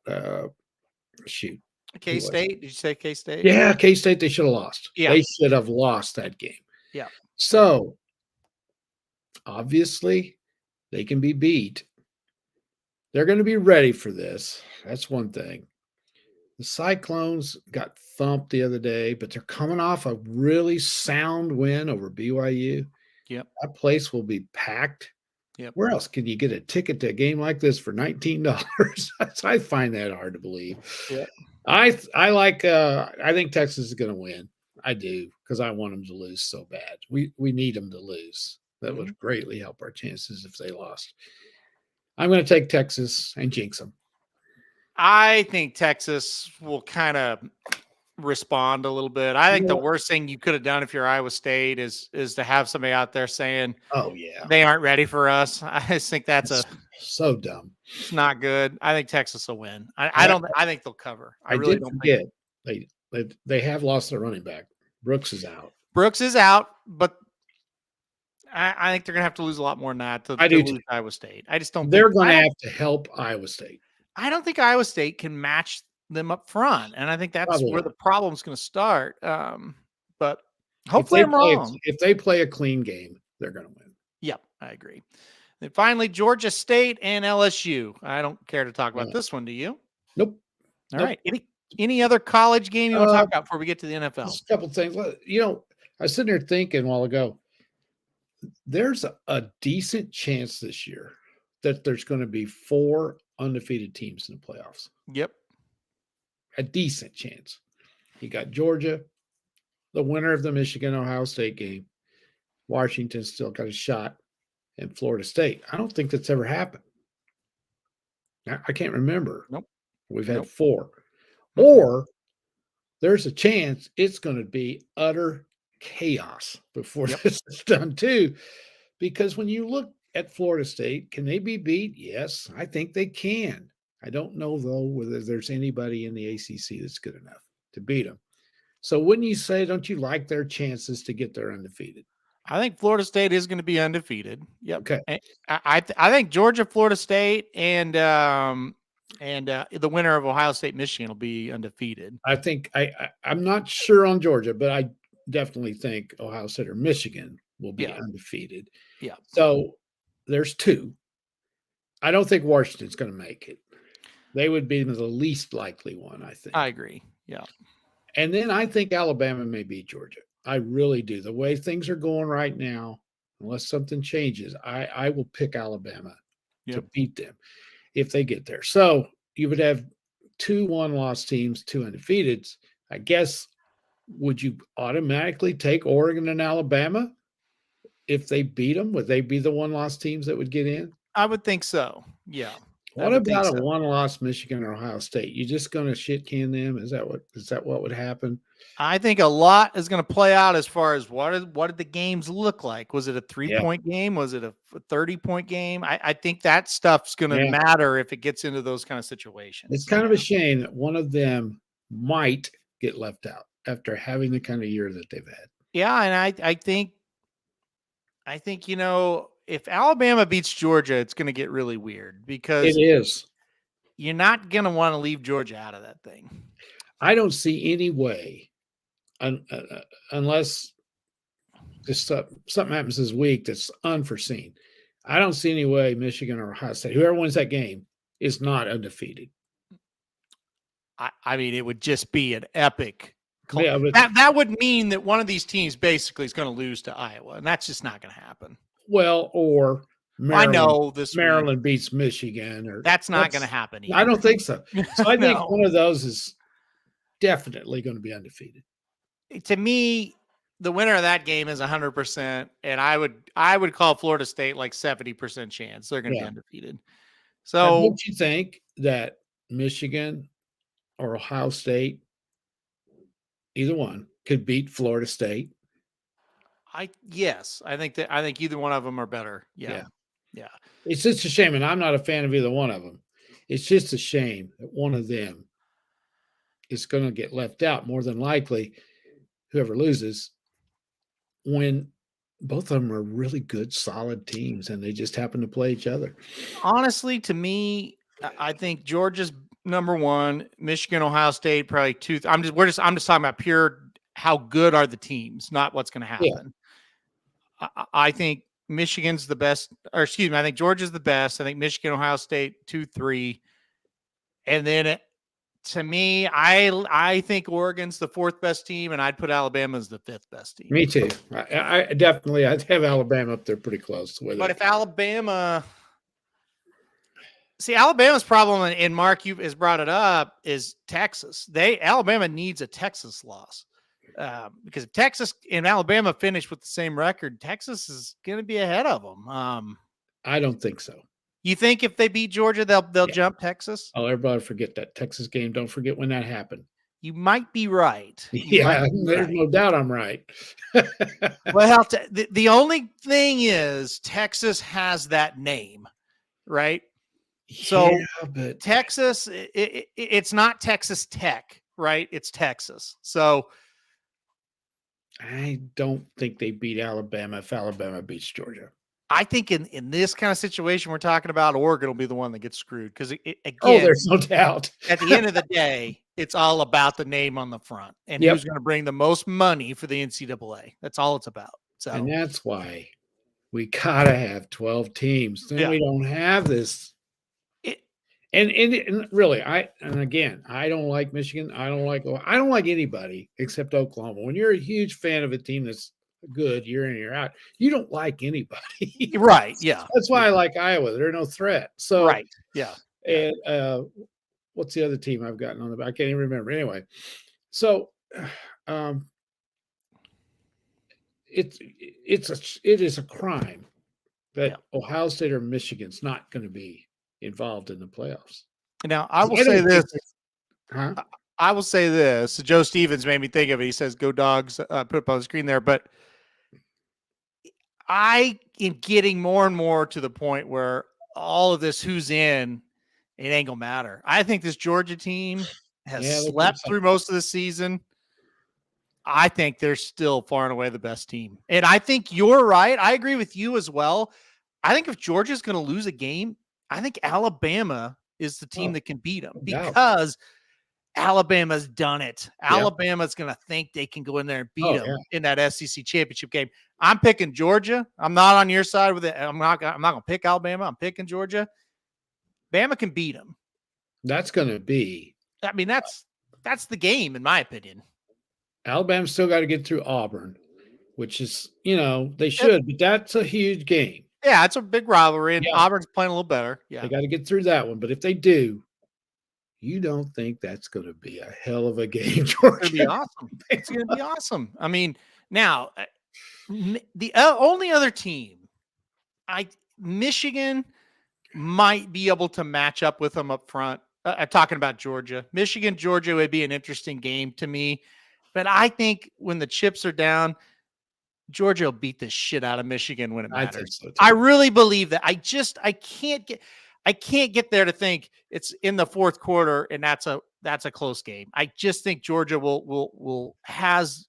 [SPEAKER 3] K-State? Did you say K-State?
[SPEAKER 2] Yeah, K-State, they should have lost.
[SPEAKER 3] Yeah.
[SPEAKER 2] They should have lost that game.
[SPEAKER 3] Yeah.
[SPEAKER 2] So, obviously, they can be beat. They're going to be ready for this. That's one thing. The Cyclones got thumped the other day, but they're coming off a really sound win over BYU.
[SPEAKER 3] Yep.
[SPEAKER 2] That place will be packed.
[SPEAKER 3] Yep.
[SPEAKER 2] Where else can you get a ticket to a game like this for $19? I find that hard to believe.
[SPEAKER 3] Yeah.
[SPEAKER 2] I think Texas is going to win. I do, because I want them to lose so bad. We need them to lose. That would greatly help our chances if they lost. I'm going to take Texas and jinx them.
[SPEAKER 3] I think Texas will kind of respond a little bit. I think the worst thing you could have done if you're Iowa State is to have somebody out there saying,
[SPEAKER 2] "Oh yeah,
[SPEAKER 3] they aren't ready for us." I just think that's
[SPEAKER 2] so dumb.
[SPEAKER 3] It's not good. I think Texas will win. I think they'll cover.
[SPEAKER 2] I really don't forget They have lost their running back. Brooks is out.
[SPEAKER 3] Brooks is out, but I think they're going to have to lose a lot more than that to lose Iowa State. I just don't.
[SPEAKER 2] They're going to have to help Iowa State.
[SPEAKER 3] I don't think Iowa State can match them up front, and I think that's where the problem's going to start. But hopefully, I'm wrong.
[SPEAKER 2] If they play a clean game, they're going to win.
[SPEAKER 3] Yep, I agree. And finally, Georgia State and LSU. I don't care to talk about this one. Do you?
[SPEAKER 2] Nope.
[SPEAKER 3] All right. Any other college game you want to talk about before we get to the NFL?
[SPEAKER 2] Just a couple things. You know, I was sitting there thinking a while ago, there's a decent chance this year that there's going to be 4 undefeated teams in the playoffs.
[SPEAKER 3] Yep.
[SPEAKER 2] A decent chance. You got Georgia, the winner of the Michigan-Ohio State game. Washington still got a shot, and Florida State. I don't think that's ever happened. I can't remember.
[SPEAKER 3] Nope.
[SPEAKER 2] We've had 4. Or there's a chance it's going to be utter chaos before this is done too. Because when you look at Florida State, can they be beat? Yes, I think they can. I don't know, though, whether there's anybody in the ACC that's good enough to beat them. So wouldn't you say, don't you like their chances to get there undefeated?
[SPEAKER 3] I think Florida State is going to be undefeated. Yep.
[SPEAKER 2] Okay.
[SPEAKER 3] I think Georgia, Florida State, and the winner of Ohio State, Michigan will be undefeated.
[SPEAKER 2] I think I'm not sure on Georgia, but I definitely think Ohio State or Michigan will be undefeated.
[SPEAKER 3] Yeah.
[SPEAKER 2] So there's 2. I don't think Washington's going to make it. They would be the least likely one, I think.
[SPEAKER 3] I agree. Yeah.
[SPEAKER 2] And then I think Alabama may beat Georgia. I really do. The way things are going right now, unless something changes, I will pick Alabama to beat them if they get there. So you would have 2 one-loss teams, 2 undefeateds. I guess, would you automatically take Oregon and Alabama if they beat them? Would they be the one-loss teams that would get in?
[SPEAKER 3] I would think so. Yeah.
[SPEAKER 2] What about a one-loss Michigan or Ohio State? You just going to shit can them? Is that what would happen?
[SPEAKER 3] I think a lot is going to play out as far as what did the games look like? Was it a 3-point game? Was it a 30-point game? I think that stuff's going to matter if it gets into those kind of situations.
[SPEAKER 2] It's kind of a shame that one of them might get left out after having the kind of year that they've had.
[SPEAKER 3] Yeah, and I think if Alabama beats Georgia, it's going to get really weird because
[SPEAKER 2] it is.
[SPEAKER 3] You're not going to want to leave Georgia out of that thing.
[SPEAKER 2] I don't see any way, unless just something happens this week that's unforeseen. I don't see any way Michigan or Ohio State, whoever wins that game, is not undefeated.
[SPEAKER 3] I mean, it would just be an epic.
[SPEAKER 2] Yeah, but
[SPEAKER 3] that would mean that one of these teams basically is going to lose to Iowa, and that's just not going to happen.
[SPEAKER 2] Well, or Maryland,
[SPEAKER 3] I know
[SPEAKER 2] Maryland beats Michigan, or
[SPEAKER 3] that's not going to happen either.
[SPEAKER 2] I don't think so. So I think one of those is definitely going to be undefeated.
[SPEAKER 3] To me, the winner of that game is 100%, and I would call Florida State like 70% chance they're going to be undefeated. So,
[SPEAKER 2] don't you think that Michigan or Ohio State, either one, could beat Florida State?
[SPEAKER 3] Yes, I think either one of them are better. Yeah.
[SPEAKER 2] It's just a shame, and I'm not a fan of either one of them. It's just a shame that one of them is going to get left out, more than likely, whoever loses, when both of them are really good, solid teams, and they just happen to play each other.
[SPEAKER 3] Honestly, to me, I think Georgia's number 1, Michigan, Ohio State probably 2. I'm just talking about pure how good are the teams, not what's going to happen. Yeah. I think Michigan's the best, or excuse me, I think Georgia's the best. I think Michigan, Ohio State 2, 3, and then to me, I think Oregon's the 4th best team, and I'd put Alabama as the 5th best team.
[SPEAKER 2] Me too. I'd have Alabama up there pretty close.
[SPEAKER 3] But if Alabama's problem, and Mark, you has brought it up, is Texas. Alabama needs a Texas loss. Because if Texas and Alabama finish with the same record, Texas is going to be ahead of them.
[SPEAKER 2] I don't think so.
[SPEAKER 3] You think if they beat Georgia, they'll jump Texas?
[SPEAKER 2] Oh, everybody forget that Texas game. Don't forget when that happened.
[SPEAKER 3] You might be right.
[SPEAKER 2] There's no doubt I'm right.
[SPEAKER 3] Well, the only thing is Texas has that name, right? So
[SPEAKER 2] but
[SPEAKER 3] Texas, it's not Texas Tech. right? It's Texas. So
[SPEAKER 2] I don't think they beat Alabama if Alabama beats Georgia.
[SPEAKER 3] I think in this kind of situation we're talking about, Oregon will be the one that gets screwed because
[SPEAKER 2] Oh,
[SPEAKER 3] again,
[SPEAKER 2] there's no doubt.
[SPEAKER 3] at the end of the day, it's all about the name on the front and
[SPEAKER 2] Yep.
[SPEAKER 3] who's going to bring the most money for the NCAA. That's all it's about. So,
[SPEAKER 2] And that's why we gotta have 12 teams. Then we don't have this. And really, again, I don't like Michigan. I don't like anybody except Oklahoma. When you're a huge fan of a team that's good year in, year out, you don't like anybody.
[SPEAKER 3] Right. Yeah.
[SPEAKER 2] That's why I like Iowa. They're no threat. So
[SPEAKER 3] right. Yeah.
[SPEAKER 2] And what's the other team I've gotten on the back? I can't even remember. Anyway, so it is a crime that Ohio State or Michigan's not going to be involved in the playoffs.
[SPEAKER 3] Now, I will say this.
[SPEAKER 2] Huh?
[SPEAKER 3] I will say this. Joe Stevens made me think of it. He says, "Go Dogs!" Put up on the screen there, but I am getting more and more to the point where all of this who's in, it ain't gonna matter. I think this Georgia team has slept through most of the season. I think they're still far and away the best team. And I think you're right. I agree with you as well. I think if Georgia's going to lose a game, I think Alabama is the team that can beat them because Alabama's done it. Alabama's going to think they can go in there and beat them in that SEC championship game. I'm picking Georgia. I'm not on your side with it. I'm not going to pick Alabama. I'm picking Georgia. Bama can beat them.
[SPEAKER 2] That's going to be.
[SPEAKER 3] I mean, that's the game, in my opinion.
[SPEAKER 2] Alabama's still got to get through Auburn, which is, they should, but that's a huge game.
[SPEAKER 3] Yeah, it's a big rivalry, and Auburn's playing a little better. Yeah,
[SPEAKER 2] they got to get through that one. But if they do, you don't think that's going to be a hell of a game, Georgia?
[SPEAKER 3] It's going to be awesome. It's going to be awesome. I mean, now, the only other team, Michigan might be able to match up with them up front. I'm talking about Georgia. Michigan, Georgia would be an interesting game to me. But I think when the chips are down, Georgia will beat the shit out of Michigan when it matters. I really believe that. I can't get there to think it's in the fourth quarter and that's a close game. I just think Georgia will has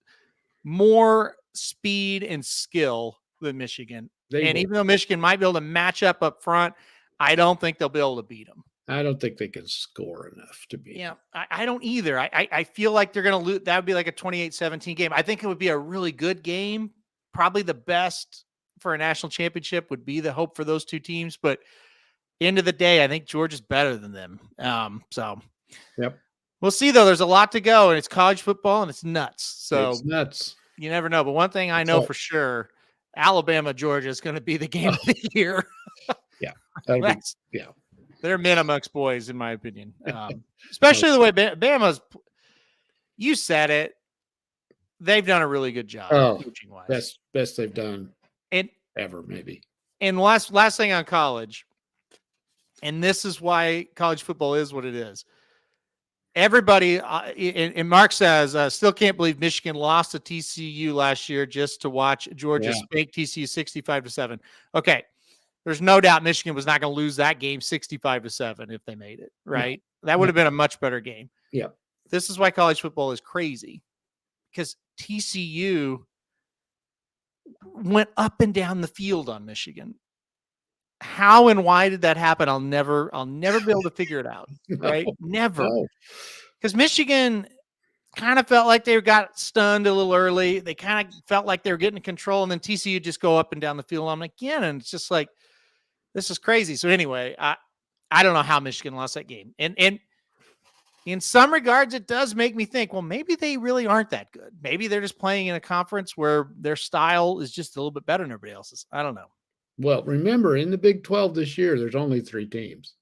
[SPEAKER 3] more speed and skill than Michigan. Even though Michigan might be able to match up front, I don't think they'll be able to beat them.
[SPEAKER 2] I don't think they can score enough to beat.
[SPEAKER 3] Yeah, I don't either. I feel like they're going to lose. That would be like a 28-17 game. I think it would be a really good game. Probably the best for a national championship would be the hope for those two teams. But end of the day, I think Georgia's better than them. We'll see, though. There's a lot to go, and it's college football, and it's nuts. So
[SPEAKER 2] it's nuts.
[SPEAKER 3] You never know. But one thing I know for sure, Alabama, Georgia is going to be the game of the year. They're Minimucks boys, in my opinion. Especially the way Bama's. You said it. They've done a really good job.
[SPEAKER 2] Coaching-wise. Best they've done ever, maybe.
[SPEAKER 3] And last thing on college, and this is why college football is what it is. Everybody, and Mark says, still can't believe Michigan lost to TCU last year just to watch Georgia spank TCU 65-7. Okay. There's no doubt Michigan was not going to lose that game 65-7 if they made it, right? That would have been a much better game.
[SPEAKER 2] Yeah.
[SPEAKER 3] This is why college football is crazy, because TCU went up and down the field on Michigan. How and why did that happen? I'll never be able to figure it out, right? Never. Because Michigan kind of felt like they got stunned a little early. They kind of felt like they were getting control, and then TCU just go up and down the field on them again, and it's just like, this is crazy. So anyway, I don't know how Michigan lost that game. And in some regards, it does make me think, well, maybe they really aren't that good. Maybe they're just playing in a conference where their style is just a little bit better than everybody else's. I don't know.
[SPEAKER 2] Well, remember, in the Big 12 this year, there's only 3 teams.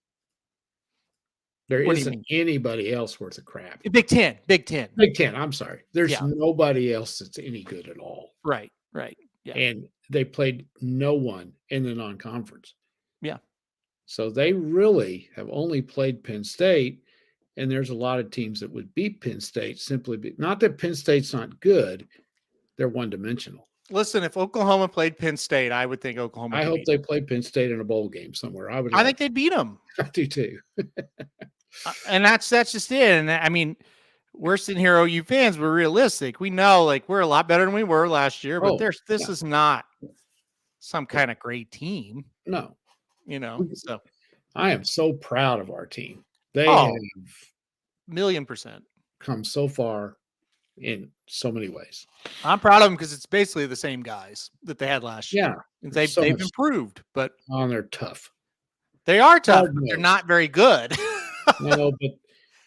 [SPEAKER 2] There isn't anybody else worth a crap.
[SPEAKER 3] Big Ten.
[SPEAKER 2] Big Ten, I'm sorry. There's nobody else that's any good at all.
[SPEAKER 3] Right. Yeah.
[SPEAKER 2] And they played no one in the non-conference.
[SPEAKER 3] Yeah.
[SPEAKER 2] So they really have only played Penn State, and there's a lot of teams that would beat Penn State not that Penn State's not good, they're one-dimensional.
[SPEAKER 3] Listen, if Oklahoma played Penn State, I would think Oklahoma.
[SPEAKER 2] I hope they played Penn State in a bowl game somewhere.
[SPEAKER 3] I think they'd beat them.
[SPEAKER 2] I do too.
[SPEAKER 3] And that's just it. And I mean, we're sitting here, OU fans, we're realistic. We know like we're a lot better than we were last year, but this is not some kind of great team.
[SPEAKER 2] No.
[SPEAKER 3] So
[SPEAKER 2] I am so proud of our team. They have
[SPEAKER 3] 1,000,000%
[SPEAKER 2] come so far in so many ways.
[SPEAKER 3] I'm proud of them because it's basically the same guys that they had last year.
[SPEAKER 2] Yeah.
[SPEAKER 3] They've improved, but
[SPEAKER 2] they're tough.
[SPEAKER 3] They are tough, but they're not very good.
[SPEAKER 2] No, but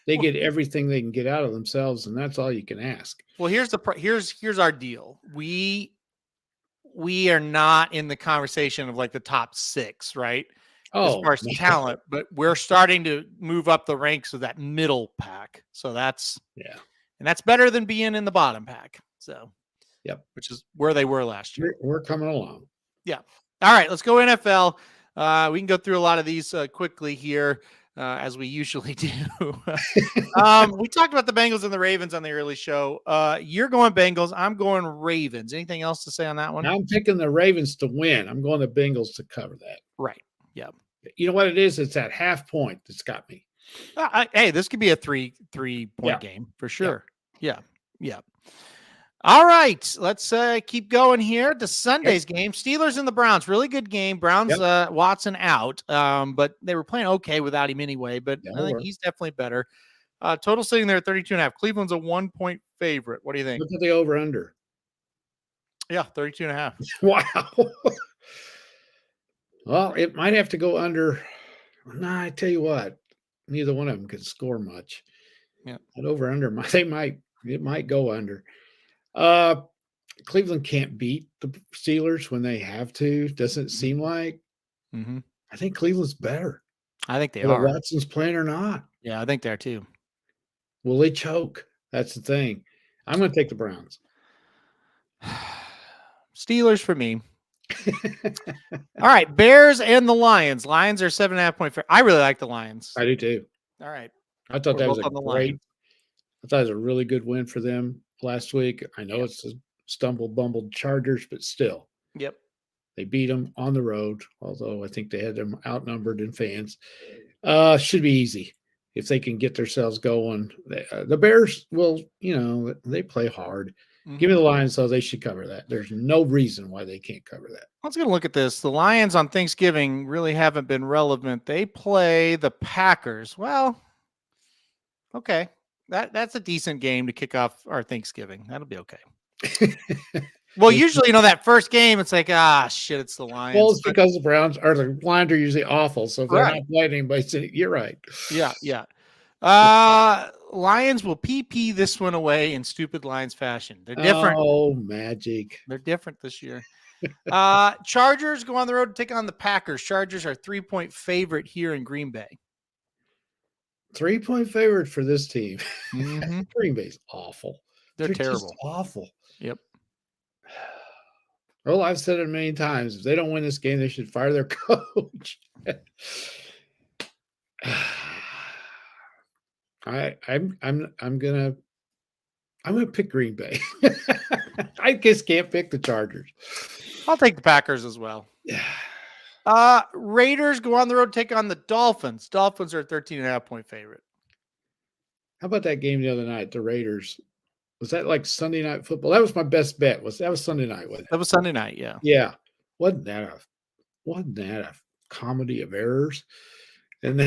[SPEAKER 2] they get everything they can get out of themselves, and that's all you can ask.
[SPEAKER 3] Well, here's our deal. We are not in the conversation of like the top 6, right? As far as talent, but we're starting to move up the ranks of that middle pack. So that's and that's better than being in the bottom pack. So which is where they were last year.
[SPEAKER 2] We're coming along.
[SPEAKER 3] Yeah. All right, let's go NFL. We can go through a lot of these quickly here, as we usually do. We talked about the Bengals and the Ravens on the early show. You're going Bengals. I'm going Ravens. Anything else to say on that one?
[SPEAKER 2] I'm picking the Ravens to win. I'm going the Bengals to cover that.
[SPEAKER 3] Right. Yeah.
[SPEAKER 2] You know what it is? It's that half point that's got me.
[SPEAKER 3] Hey, this could be a three-point game for sure. Yeah. All right, let's keep going here to Sunday's game. Steelers and the Browns, really good game. Browns, Watson out, but they were playing okay without him anyway, but I think he's definitely better. Total sitting there at 32.5. Cleveland's a 1-point favorite. What do you think?
[SPEAKER 2] Look at the over-under.
[SPEAKER 3] Yeah, 32.5.
[SPEAKER 2] Wow. Well, it might have to go under. Nah, I tell you what, neither one of them can score much.
[SPEAKER 3] Yeah.
[SPEAKER 2] That over-under, it might go under. Cleveland can't beat the Steelers when they have to. Doesn't seem like.
[SPEAKER 3] Mm-hmm.
[SPEAKER 2] I think Cleveland's better.
[SPEAKER 3] I think they
[SPEAKER 2] whether
[SPEAKER 3] are.
[SPEAKER 2] Watson's playing or not.
[SPEAKER 3] Yeah, I think they are too.
[SPEAKER 2] Will they choke? That's the thing. I'm going to take the Browns.
[SPEAKER 3] Steelers for me. All right, Bears and the Lions. Lions are 7.5-point favorite. I really like the Lions.
[SPEAKER 2] I do too.
[SPEAKER 3] All right.
[SPEAKER 2] I thought that was I thought it was a really good win for them last week. I know it's a bumbled Chargers, but still.
[SPEAKER 3] Yep.
[SPEAKER 2] They beat them on the road, although I think they had them outnumbered in fans. Should be easy if they can get themselves going. The Bears will, they play hard. Mm-hmm. Give me the Lions, so they should cover that. There's no reason why they can't cover that.
[SPEAKER 3] I was going to look at this. The Lions on Thanksgiving really haven't been relevant. They play the Packers. Well, okay. That's a decent game to kick off our Thanksgiving. That'll be okay. Well, usually, that first game, it's like, shit, it's the Lions.
[SPEAKER 2] Well, it's because the Browns or the Lions are usually awful. So if they're not playing anybody, you're right.
[SPEAKER 3] Yeah. Lions will PP this one away in stupid Lions fashion. They're different.
[SPEAKER 2] Oh, magic.
[SPEAKER 3] They're different this year. Chargers go on the road to take on the Packers. Chargers are 3-point favorite here in Green Bay.
[SPEAKER 2] 3-point favorite for this team.
[SPEAKER 3] Mm-hmm.
[SPEAKER 2] Green Bay's awful.
[SPEAKER 3] They're terrible.
[SPEAKER 2] Just awful.
[SPEAKER 3] Yep.
[SPEAKER 2] Well, I've said it many times. If they don't win this game, they should fire their coach. I'm gonna pick Green Bay. I just can't pick the Chargers.
[SPEAKER 3] I'll take the Packers as well.
[SPEAKER 2] Yeah.
[SPEAKER 3] Raiders go on the road to take on the Dolphins. Dolphins are a 13.5-point favorite.
[SPEAKER 2] How about that game the other night? The Raiders. Was that like Sunday Night Football? That was my best bet. That was Sunday night, wasn't it?
[SPEAKER 3] That was Sunday night, yeah.
[SPEAKER 2] Yeah. Wasn't that a comedy of errors? And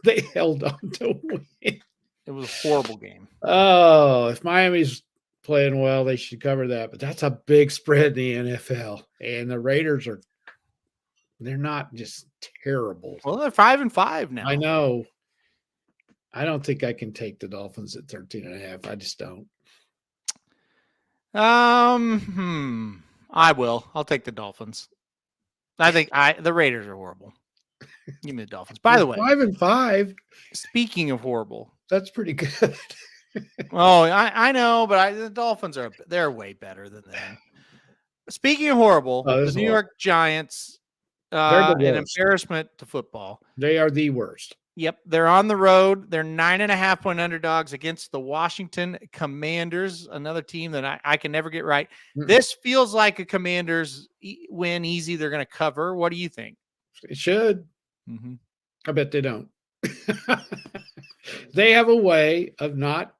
[SPEAKER 2] they held on to win.
[SPEAKER 3] It was a horrible game.
[SPEAKER 2] Oh, if Miami's playing well, they should cover that. But that's a big spread in the NFL. And the Raiders they're not just terrible.
[SPEAKER 3] Well, they're 5-5 now.
[SPEAKER 2] I know. I don't think I can take the Dolphins at 13.5. I just don't.
[SPEAKER 3] I will. I'll take the Dolphins. I think the Raiders are horrible. Give me the Dolphins. By the way,
[SPEAKER 2] 5-5.
[SPEAKER 3] Speaking of horrible,
[SPEAKER 2] that's pretty good.
[SPEAKER 3] Oh, I know, but the Dolphins they're way better than them. Speaking of horrible, the New York Giants, an embarrassment to football.
[SPEAKER 2] They are the worst.
[SPEAKER 3] Yep, they're on the road. They're 9.5-point underdogs against the Washington Commanders, another team that I can never get right. Mm-hmm. This feels like a Commanders win easy. They're going to cover. What do you think?
[SPEAKER 2] It should.
[SPEAKER 3] Mm-hmm.
[SPEAKER 2] I bet they don't. They have a way of not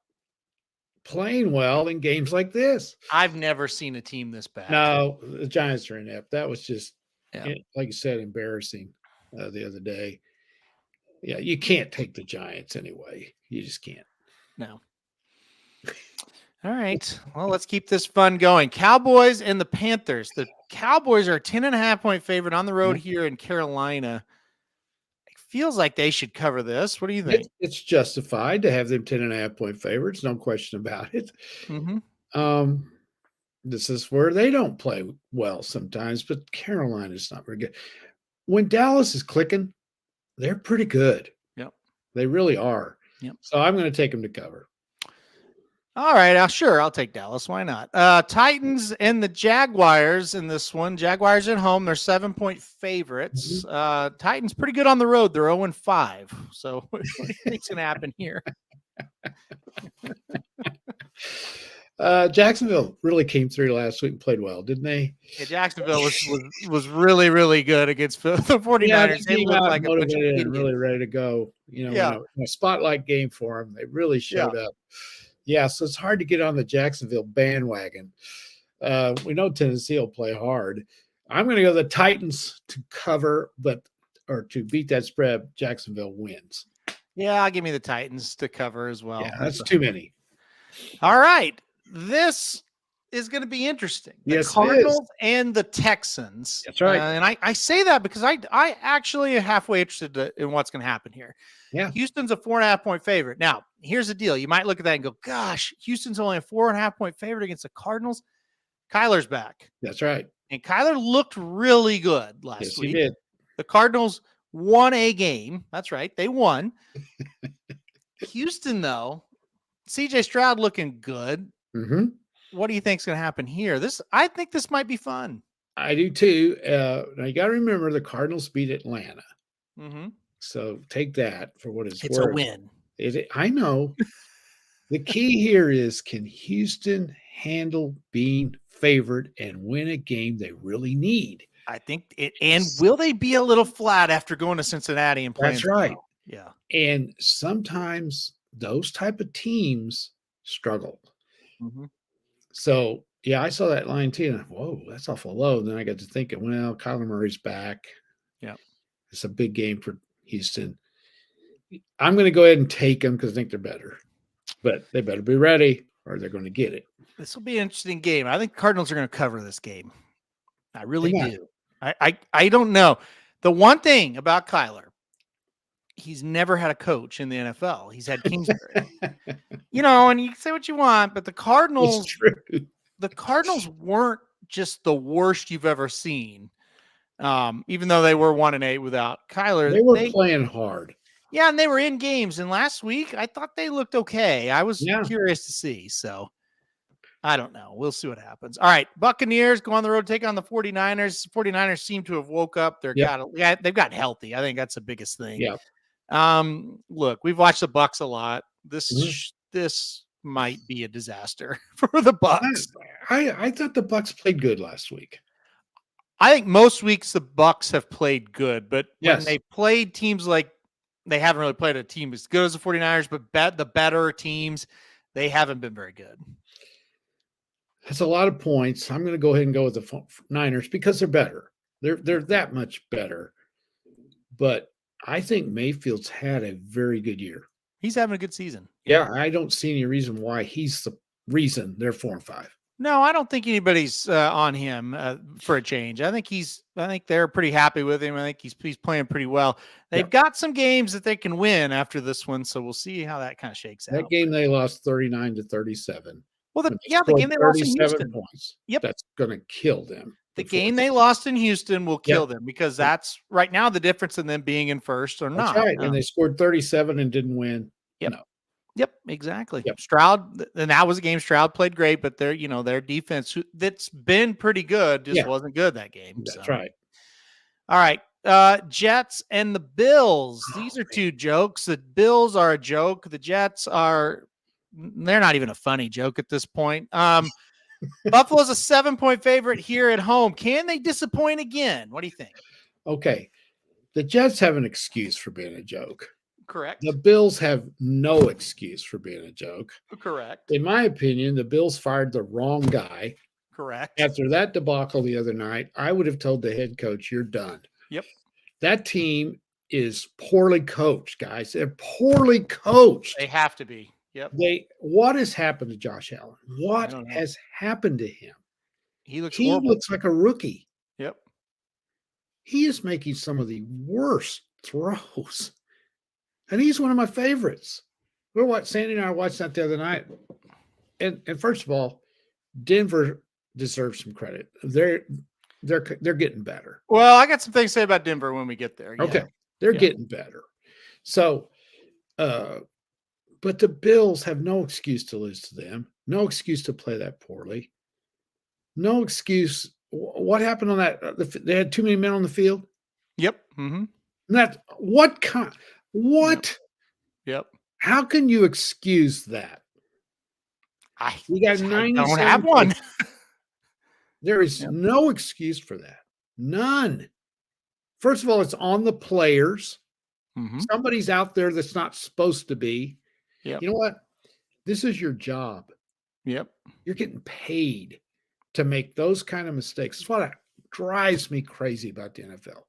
[SPEAKER 2] playing well in games like this.
[SPEAKER 3] I've never seen a team this bad.
[SPEAKER 2] No, the Giants are inept. That was just,
[SPEAKER 3] Yeah.
[SPEAKER 2] like you said, embarrassing the other day. Yeah, you can't take the Giants anyway. You just can't.
[SPEAKER 3] No. All right. Well, let's keep this fun going. Cowboys and the Panthers. The Cowboys are a 10.5-point favorite on the road here in Carolina. It feels like they should cover this. What do you think?
[SPEAKER 2] It's justified to have them 10.5-point favorites. No question about it.
[SPEAKER 3] Mm-hmm.
[SPEAKER 2] This is where they don't play well sometimes, but Carolina's not very good. When Dallas is clicking, they're pretty good.
[SPEAKER 3] Yep.
[SPEAKER 2] They really are.
[SPEAKER 3] Yep.
[SPEAKER 2] So I'm going to take them to cover.
[SPEAKER 3] All right. Sure. I'll take Dallas. Why not? Titans and the Jaguars in this one. Jaguars at home. They're 7-point favorites.
[SPEAKER 2] Mm-hmm.
[SPEAKER 3] Titans pretty good on the road. They're 0-5. So what do you think's going to happen here?
[SPEAKER 2] Jacksonville really came through last week and played well, didn't they?
[SPEAKER 3] Yeah, Jacksonville was really, really good against the 49ers.
[SPEAKER 2] Yeah,
[SPEAKER 3] they looked like
[SPEAKER 2] motivated and really ready to go. In a spotlight game for them. They really showed up. Yeah, so it's hard to get on the Jacksonville bandwagon. We know Tennessee will play hard. I'm going to go the Titans to cover, or to beat that spread. Jacksonville wins.
[SPEAKER 3] Yeah, give me the Titans to cover as well.
[SPEAKER 2] Yeah, that's too many.
[SPEAKER 3] All right. This is going to be interesting. The Cardinals and the Texans.
[SPEAKER 2] That's right.
[SPEAKER 3] And I say that because I actually am halfway interested in what's going to happen here.
[SPEAKER 2] Yeah.
[SPEAKER 3] Houston's a 4.5-point favorite. Now, here's the deal. You might look at that and go, gosh, Houston's only a 4.5-point favorite against the Cardinals. Kyler's back.
[SPEAKER 2] That's right.
[SPEAKER 3] And Kyler looked really good last week.
[SPEAKER 2] He did.
[SPEAKER 3] The Cardinals won a game. That's right. They won. Houston, though, CJ Stroud looking good.
[SPEAKER 2] Mm-hmm.
[SPEAKER 3] What do you think is going to happen here? I think this might be fun.
[SPEAKER 2] I do too. Now you got to remember the Cardinals beat Atlanta.
[SPEAKER 3] Mm-hmm.
[SPEAKER 2] So take that for what it's
[SPEAKER 3] worth. It's a win.
[SPEAKER 2] I know. The key here is, can Houston handle being favored and win a game they really need?
[SPEAKER 3] I think it. And will they be a little flat after going to Cincinnati and playing?
[SPEAKER 2] That's right.
[SPEAKER 3] Yeah.
[SPEAKER 2] And sometimes those type of teams struggle.
[SPEAKER 3] Mm-hmm.
[SPEAKER 2] So, yeah, I saw that line too. And whoa, that's awful low. And then I got to thinking, well, Kyler Murray's back.
[SPEAKER 3] Yeah.
[SPEAKER 2] It's a big game for Houston. I'm going to go ahead and take them because I think they're better. But they better be ready or they're going to get it.
[SPEAKER 3] This will be an interesting game. I think Cardinals are going to cover this game. I really do. I don't know. The one thing about Kyler, he's never had a coach in the NFL. He's had Kingsbury. And you can say what you want, but the Cardinals weren't just the worst you've ever seen. Even though they were 1-8 without Kyler.
[SPEAKER 2] They were playing hard.
[SPEAKER 3] Yeah, and they were in games. And last week, I thought they looked okay. I was curious to see. So I don't know. We'll see what happens. All right. Buccaneers go on the road, take on the 49ers. 49ers seem to have woke up. They've got healthy. I think that's the biggest thing.
[SPEAKER 2] Yeah.
[SPEAKER 3] Look, we've watched the Bucs a lot. This might be a disaster for the Bucs.
[SPEAKER 2] I thought the Bucs played good last week.
[SPEAKER 3] I think most weeks the Bucs have played good, but when they played teams like, they haven't really played a team as good as the 49ers, but the better teams, they haven't been very good.
[SPEAKER 2] That's a lot of points. I'm going to go ahead and go with the Niners because they're better. They're that much better. But I think Mayfield's had a very good year.
[SPEAKER 3] He's having a good season.
[SPEAKER 2] Yeah, I don't see any reason why he's the reason they're 4-5.
[SPEAKER 3] No, I don't think anybody's on him for a change. I think they're pretty happy with him. I think he's playing pretty well. They've got some games that they can win after this one, so we'll see how that kind of shakes out.
[SPEAKER 2] That game they lost 39-37.
[SPEAKER 3] Well, the game they lost in Houston.
[SPEAKER 2] Points.
[SPEAKER 3] Yep,
[SPEAKER 2] that's going to kill them.
[SPEAKER 3] The game they lost in Houston will kill them because that's right now the difference in them being in first or not.
[SPEAKER 2] That's right, and they scored 37 and didn't win.
[SPEAKER 3] Yep.
[SPEAKER 2] No.
[SPEAKER 3] Yep, exactly.
[SPEAKER 2] Yep.
[SPEAKER 3] Stroud, and that was a game Stroud played great, but their defense that's been pretty good just wasn't good that game.
[SPEAKER 2] That's right.
[SPEAKER 3] All right. Jets and the Bills. These are two jokes. The Bills are a joke. The Jets they're not even a funny joke at this point. Buffalo's a 7-point favorite here at home. Can they disappoint again? What do you think?
[SPEAKER 2] Okay. The Jets have an excuse for being a joke.
[SPEAKER 3] Correct.
[SPEAKER 2] The Bills have no excuse for being a joke.
[SPEAKER 3] Correct.
[SPEAKER 2] In my opinion, the Bills fired the wrong guy.
[SPEAKER 3] Correct.
[SPEAKER 2] After that debacle the other night, I would have told the head coach, you're done.
[SPEAKER 3] Yep.
[SPEAKER 2] That team is poorly coached, guys. They're poorly coached.
[SPEAKER 3] They have to be. Yep.
[SPEAKER 2] What has happened to Josh Allen? What
[SPEAKER 3] don't know.
[SPEAKER 2] has happened to him?
[SPEAKER 3] He looks
[SPEAKER 2] He
[SPEAKER 3] horrible.
[SPEAKER 2] looks like a rookie.
[SPEAKER 3] Yep.
[SPEAKER 2] He is making some of the worst throws. And he's one of my favorites. Sandy and I watched that the other night. And first of all, Denver deserves some credit. They're getting better.
[SPEAKER 3] Well, I got some things to say about Denver when we get there. Yeah.
[SPEAKER 2] Okay. They're getting better. So, but the Bills have no excuse to lose to them. No excuse to play that poorly. No excuse. What happened on that? They had too many men on the field.
[SPEAKER 3] Yep. Mm-hmm.
[SPEAKER 2] What?
[SPEAKER 3] Yep.
[SPEAKER 2] How can you excuse that? We got 97
[SPEAKER 3] don't have one.
[SPEAKER 2] There is no excuse for that. None. First of all, it's on the players.
[SPEAKER 3] Mm-hmm.
[SPEAKER 2] Somebody's out there that's not supposed to be.
[SPEAKER 3] Yep.
[SPEAKER 2] You know what? This is your job.
[SPEAKER 3] Yep.
[SPEAKER 2] You're getting paid to make those kind of mistakes. That's what drives me crazy about the NFL.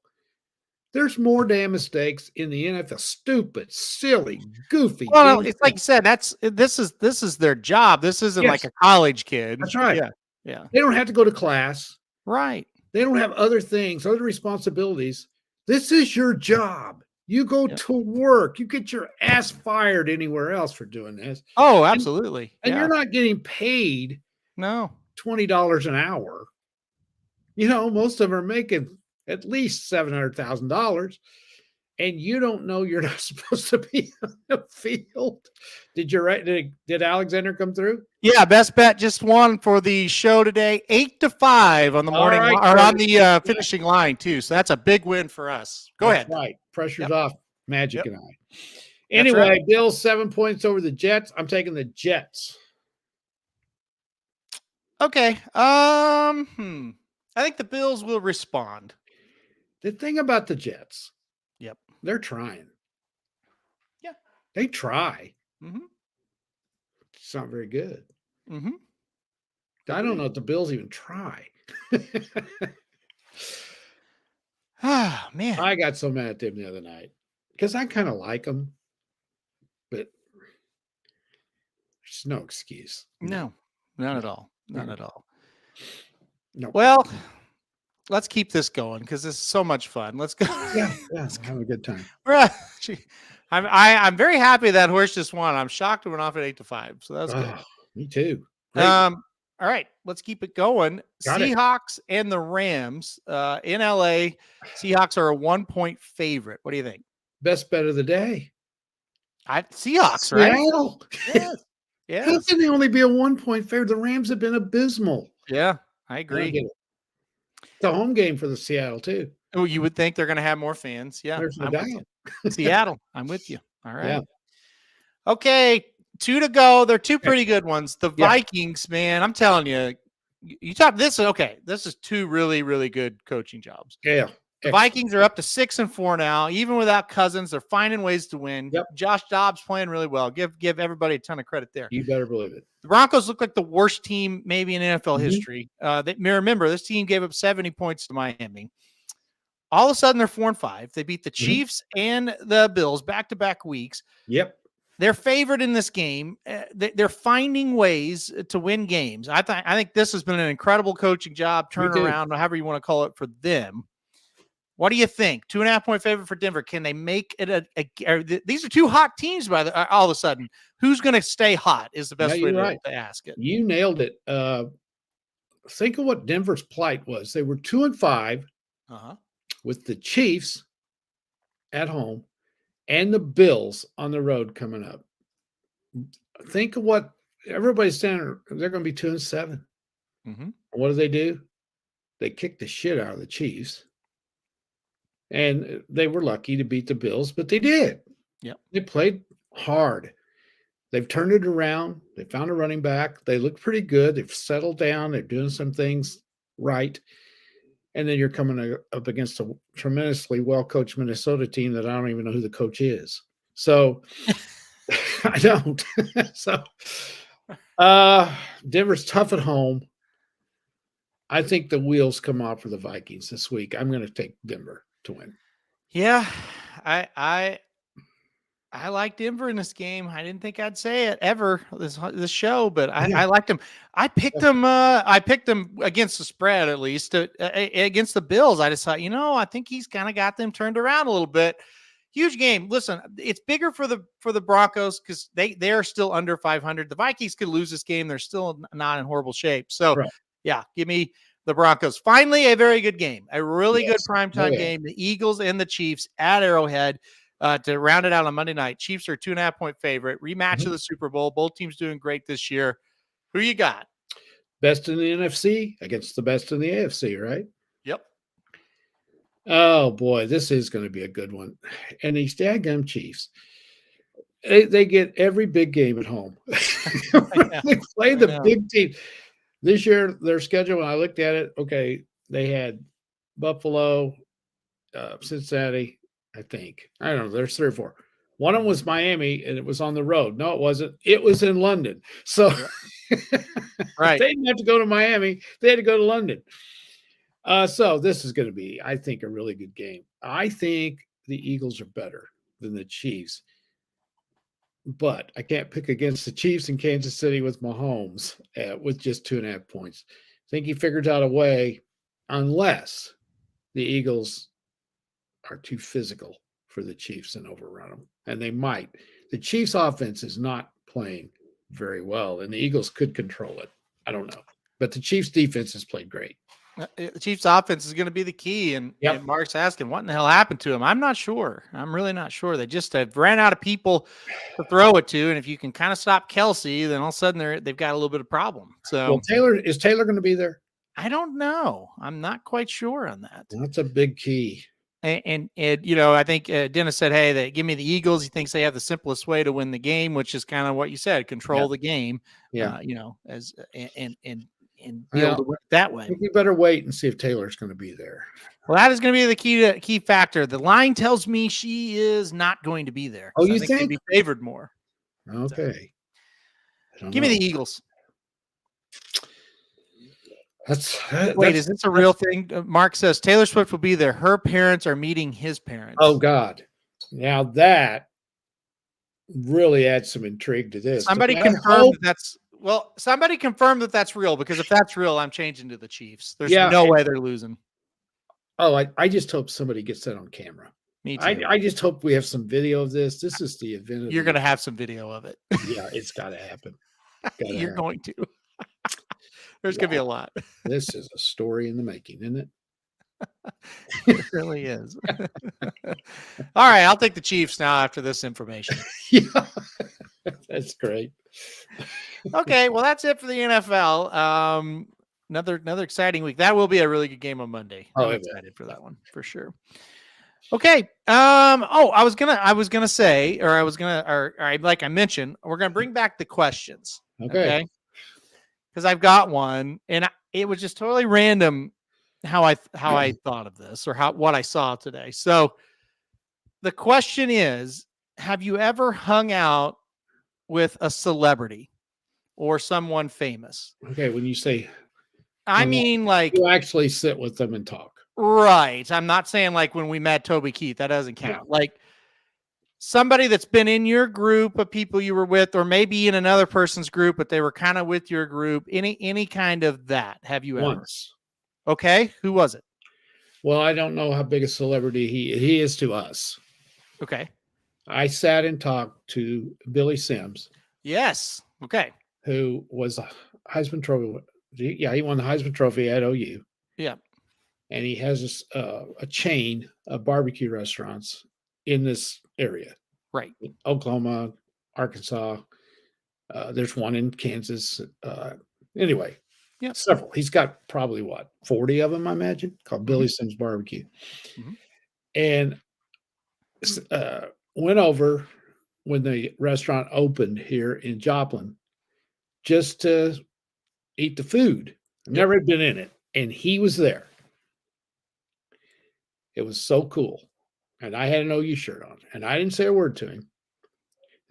[SPEAKER 2] There's more damn mistakes in the NFL. Stupid, silly, goofy.
[SPEAKER 3] Well, it's like you said, this is their job. This isn't like a college kid.
[SPEAKER 2] That's right.
[SPEAKER 3] Yeah.
[SPEAKER 2] They don't have to go to class.
[SPEAKER 3] Right.
[SPEAKER 2] They don't have other things, other responsibilities. This is your job. You go to work. You get your ass fired anywhere else for doing this.
[SPEAKER 3] Oh, absolutely.
[SPEAKER 2] And you're not getting paid $20 an hour. You know, most of them are making at least $700,000, and you don't know you're not supposed to be on the field. Did Alexander come through?
[SPEAKER 3] Yeah, best bet just won for the show today, 8-5 on the morning or on the finishing line too. So that's a big win for us. Go ahead.
[SPEAKER 2] Right, pressure's off. Magic and I. Anyway, Bills 7 points over the Jets. I'm taking the Jets.
[SPEAKER 3] Okay. I think the Bills will respond.
[SPEAKER 2] The thing about the Jets, they're trying.
[SPEAKER 3] Yeah.
[SPEAKER 2] They try.
[SPEAKER 3] Mm-hmm.
[SPEAKER 2] It's not very good.
[SPEAKER 3] Mm-hmm.
[SPEAKER 2] I don't know if the Bills even try.
[SPEAKER 3] Ah, man.
[SPEAKER 2] I got so mad at them the other night because I kind of like them, but there's no excuse.
[SPEAKER 3] No, none at all. None at all.
[SPEAKER 2] No.
[SPEAKER 3] Well, let's keep this going because this is so much fun. Let's go.
[SPEAKER 2] Yeah, have a good time.
[SPEAKER 3] I'm very happy that horse just won. I'm shocked it went off at 8-5. So that's good.
[SPEAKER 2] Me too.
[SPEAKER 3] Great. All right, let's keep it going. Seahawks and the Rams in LA. Seahawks are a 1-point favorite. What do you think?
[SPEAKER 2] Best bet of the day.
[SPEAKER 3] Seahawks, right?
[SPEAKER 2] Seattle.
[SPEAKER 3] Yeah.
[SPEAKER 2] How can they only be a 1-point favorite? The Rams have been abysmal.
[SPEAKER 3] Yeah, I agree.
[SPEAKER 2] It's a home game for the Seattle too.
[SPEAKER 3] Oh, you would think they're going to have more fans. Yeah,
[SPEAKER 2] there's no doubt.
[SPEAKER 3] Seattle, I'm with you. All right.
[SPEAKER 2] Yeah.
[SPEAKER 3] Okay, 2 to go. They're 2 pretty good ones. The Vikings, man, I'm telling you, you talk this. Okay, this is 2 really, really good coaching jobs.
[SPEAKER 2] Yeah.
[SPEAKER 3] The Vikings are up to 6-4 now. Even without Cousins, they're finding ways to win.
[SPEAKER 2] Yep.
[SPEAKER 3] Josh Dobbs playing really well. Give everybody a ton of credit there.
[SPEAKER 2] You better believe it.
[SPEAKER 3] The Broncos look like the worst team maybe in NFL history. Remember, this team gave up 70 points to Miami. All of a sudden, they're 4-5. They beat the Chiefs and the Bills back-to-back weeks.
[SPEAKER 2] Yep.
[SPEAKER 3] They're favored in this game. They're finding ways to win games. I think this has been an incredible coaching job, turnaround, however you want to call it, for them. What do you think? 2.5-point favorite for Denver. Can they make it these are 2 hot teams all of a sudden. Who's going to stay hot is the best way to ask it.
[SPEAKER 2] You nailed it. Think of what Denver's plight was. They were 2-5 with the Chiefs at home and the Bills on the road coming up. Think of what everybody's saying. They're going to be 2-7.
[SPEAKER 3] Mm-hmm.
[SPEAKER 2] What do? They kicked the shit out of the Chiefs. And they were lucky to beat the Bills, but they did.
[SPEAKER 3] Yep.
[SPEAKER 2] They played hard. They've turned it around. They found a running back. They look pretty good. They've settled down. They're doing some things right. And then you're coming up against a tremendously well-coached Minnesota team that I don't even know who the coach is. So I don't. So Denver's tough at home. I think the wheels come off for the Vikings this week. I'm going to take Denver to win.
[SPEAKER 3] Yeah, I like Denver in this game. I didn't think I'd say it ever this show, but I liked them. I picked them. I picked them against the spread, at least against the Bills. I just thought, I think he's kind of got them turned around a little bit. Huge game. Listen, it's bigger for the Broncos because they are still under 500. The Vikings could lose this game. They're still not in horrible shape. So, yeah, give me the Broncos. Finally, a very good game. A really good primetime game. The Eagles and the Chiefs at Arrowhead to round it out on Monday night. Chiefs are 2.5-point favorite. Rematch of the Super Bowl. Both teams doing great this year. Who you got?
[SPEAKER 2] Best in the NFC against the best in the AFC, right?
[SPEAKER 3] Yep.
[SPEAKER 2] Oh, boy, this is going to be a good one. And these daggum Chiefs, they get every big game at home. They play the big team. This year, their schedule, when I looked at it, okay, they had Buffalo, Cincinnati, I think. I don't know. There's 3 or 4. One of them was Miami, and it was on the road. No, it wasn't. It was in London. So
[SPEAKER 3] right.
[SPEAKER 2] They didn't have to go to Miami. They had to go to London. So this is going to be, I think, a really good game. I think the Eagles are better than the Chiefs. But I can't pick against the Chiefs in Kansas City with Mahomes with just 2.5 points. I think he figures out a way, unless the Eagles are too physical for the Chiefs and overrun them. And they might. The Chiefs' offense is not playing very well, and the Eagles could control it. I don't know. But the Chiefs' defense has played great.
[SPEAKER 3] The Chiefs' offense is going to be the key. And Mark's asking, what in the hell happened to him? I'm not sure. I'm really not sure. They just have ran out of people to throw it to. And if you can kind of stop Kelsey, then all of a sudden they've got a little bit of problem. So
[SPEAKER 2] is Taylor going to be there?
[SPEAKER 3] I don't know. I'm not quite sure on that.
[SPEAKER 2] That's a big key.
[SPEAKER 3] And I think Dennis said, hey, they give me the Eagles. He thinks they have the simplest way to win the game, which is kind of what you said, control the game. Yeah. And be able to work that way.
[SPEAKER 2] You better wait and see if Taylor's going to be there.
[SPEAKER 3] Well, that is going to be the key factor. The line tells me she is not going to be there.
[SPEAKER 2] Oh, you think?
[SPEAKER 3] They'd be favored more.
[SPEAKER 2] Okay.
[SPEAKER 3] So, give me the Eagles.
[SPEAKER 2] Wait,
[SPEAKER 3] is this a real thing? Mark says Taylor Swift will be there. Her parents are meeting his parents.
[SPEAKER 2] Oh, God. Now that really adds some intrigue to this.
[SPEAKER 3] Somebody confirmed somebody confirmed that that's real, because if that's real, I'm changing to the Chiefs. There's no way they're losing.
[SPEAKER 2] Oh, I just hope somebody gets that on camera.
[SPEAKER 3] Me too.
[SPEAKER 2] I just hope we have some video of this. This is the event.
[SPEAKER 3] You're going to have some video of it.
[SPEAKER 2] Yeah, it's got to happen.
[SPEAKER 3] You're going to. There's going to be a lot.
[SPEAKER 2] This is a story in the making, isn't it?
[SPEAKER 3] It really is. All right, I'll take the Chiefs now after this information.
[SPEAKER 2] Yeah, that's great.
[SPEAKER 3] Okay, well, that's it for the NFL. Another exciting week. That will be a really good game on Monday. I'm excited for that one for sure. Okay. I was gonna say, like I mentioned, we're gonna bring back the questions. Okay. Because I've got one, and it was just totally random how I thought of this, or what I saw today. So the question is, have you ever hung out with a celebrity or someone famous?
[SPEAKER 2] Okay, when you say,
[SPEAKER 3] I mean, like,
[SPEAKER 2] you actually sit with them and talk.
[SPEAKER 3] Right. I'm not saying like when we met Toby Keith, that doesn't count. Yeah. Like somebody that's been in your group of people you were with, or maybe in another person's group, but they were kind of with your group. Any kind of that. Have you ever?
[SPEAKER 2] Once.
[SPEAKER 3] Okay. Who was it?
[SPEAKER 2] Well, I don't know how big a celebrity he is to us.
[SPEAKER 3] Okay.
[SPEAKER 2] I sat and talked to Billy Sims.
[SPEAKER 3] Yes. Okay.
[SPEAKER 2] Who was a Heisman Trophy. Yeah, he won the Heisman Trophy at OU.
[SPEAKER 3] Yeah.
[SPEAKER 2] And he has a chain of barbecue restaurants in this area.
[SPEAKER 3] Right.
[SPEAKER 2] Oklahoma, Arkansas. There's one in Kansas. Anyway, several. He's got probably 40 of them, I imagine, called Billy Sims Barbecue. Mm-hmm. And went over when the restaurant opened here in Joplin just to eat the food. Never had been in it. And he was there. It was so cool. And I had an OU shirt on. And I didn't say a word to him.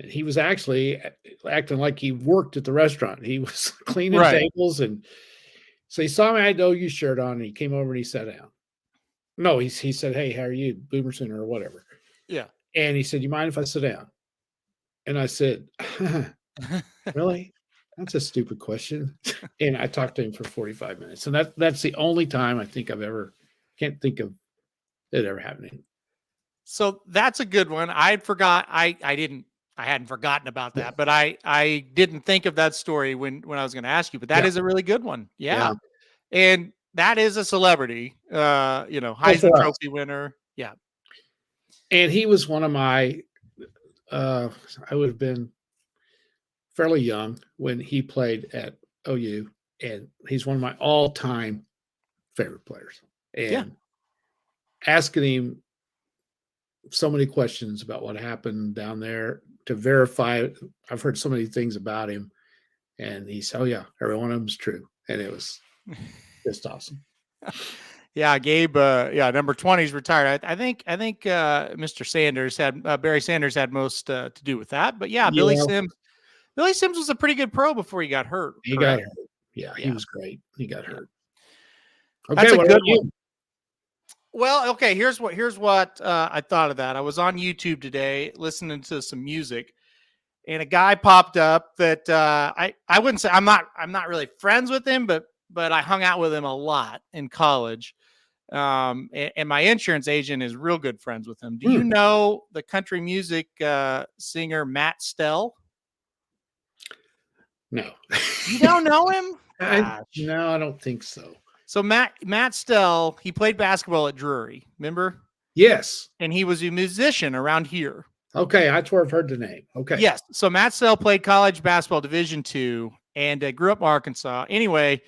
[SPEAKER 2] And he was actually acting like he worked at the restaurant. He was cleaning
[SPEAKER 3] Right.
[SPEAKER 2] tables. And so he saw me, I had no OU shirt on, and he came over and he sat down. No, he said, "Hey, how are you, Boomerson," or whatever.
[SPEAKER 3] Yeah.
[SPEAKER 2] And he said, "You mind if I sit down?" And I said, "Really? That's a stupid question." And I talked to him for 45 minutes. And that's the only time I think can't think of it ever happening.
[SPEAKER 3] So that's a good one. I hadn't forgotten about that, but I didn't think of that story when I was going to ask you, but that is a really good one. Yeah. And that is a celebrity, Heisman Trophy winner. Yeah.
[SPEAKER 2] And he was one of my, I would have been fairly young when he played at OU, and he's one of my all-time favorite players. And asking him so many questions about what happened down there to verify. I've heard so many things about him, and he said, "Oh yeah, every one of them is true," and it was just awesome.
[SPEAKER 3] Yeah, Gabe. Number 20 is retired. I think Mr. Sanders Barry Sanders had most to do with that. But Billy Sims was a pretty good pro before he got hurt.
[SPEAKER 2] He got hurt. Yeah, he was great. He got hurt. Okay,
[SPEAKER 3] that's a
[SPEAKER 2] what
[SPEAKER 3] good
[SPEAKER 2] about you?
[SPEAKER 3] one. Well, okay. Here's what I thought of that. I was on YouTube today listening to some music, and a guy popped up that I wouldn't say I'm not really friends with him, but I hung out with him a lot in college. And my insurance agent is real good friends with him. Do you know the country music singer Matt Stell?
[SPEAKER 2] No.
[SPEAKER 3] You don't know him?
[SPEAKER 2] No, I don't think so.
[SPEAKER 3] So Matt Stell, he played basketball at Drury, remember?
[SPEAKER 2] Yes.
[SPEAKER 3] And he was a musician around here.
[SPEAKER 2] Okay, that's where I've heard the name. Okay.
[SPEAKER 3] Yes. So Matt Stell played college basketball Division II and grew up in Arkansas. Anyway,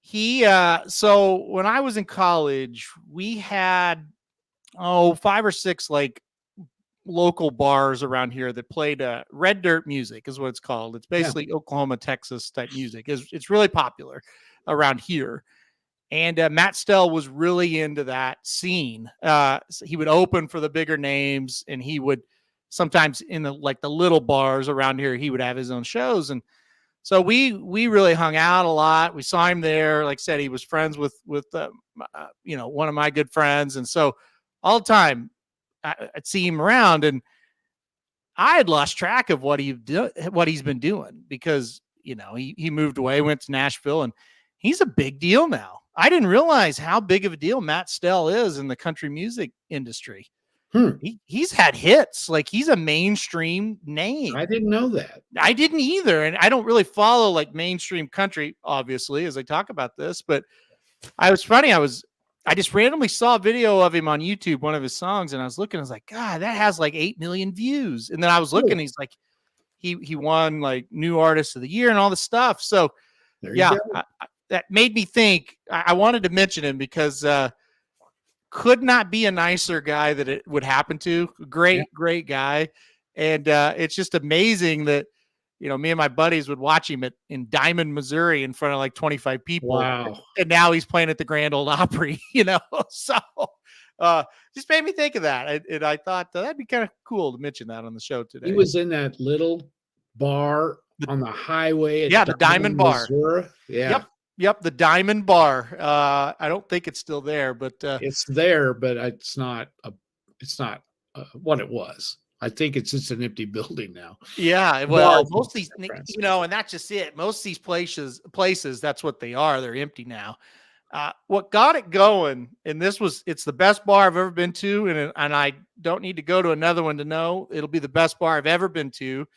[SPEAKER 3] so when I was in college, we had 5 or 6 like local bars around here that played red dirt music is what it's called. It's basically Oklahoma, Texas type music. It's really popular around here. And Matt Stell was really into that scene. So he would open for the bigger names, and he would sometimes in the little bars around here, he would have his own shows. And so we really hung out a lot. We saw him there. Like I said, he was friends with one of my good friends. And so all the time I'd see him around, and I had lost track of what he's been doing because, he moved away, went to Nashville, and he's a big deal now. I didn't realize how big of a deal Matt Stell is in the country music industry. He's had hits. Like, he's a mainstream name.
[SPEAKER 2] I didn't know that.
[SPEAKER 3] I didn't either. And I don't really follow like mainstream country, obviously, as I talk about this, but I just randomly saw a video of him on YouTube, one of his songs. And I was looking, I was like, God, that has like 8 million views. And then I was looking, he's like, he won like new artist of the year and all this stuff. So that made me think I wanted to mention him because, could not be a nicer guy that it would happen to. Great guy. And it's just amazing that, me and my buddies would watch him in Diamond, Missouri in front of like 25 people.
[SPEAKER 2] Wow.
[SPEAKER 3] And now he's playing at the Grand Ole Opry, So just made me think of that. And I thought that'd be kind of cool to mention that on the show today.
[SPEAKER 2] He was in that little bar on the highway.
[SPEAKER 3] The Diamond Bar.
[SPEAKER 2] Missouri. Yeah.
[SPEAKER 3] Yep, the Diamond Bar. I don't think it's still there, but
[SPEAKER 2] it's there, but it's not what it was. I think it's just an empty building now.
[SPEAKER 3] Yeah, well, most of these, and that's just it. Most of these places, that's what they are. They're empty now. What got it going, and it's the best bar I've ever been to, and I don't need to go to another one to know it'll be the best bar I've ever been to.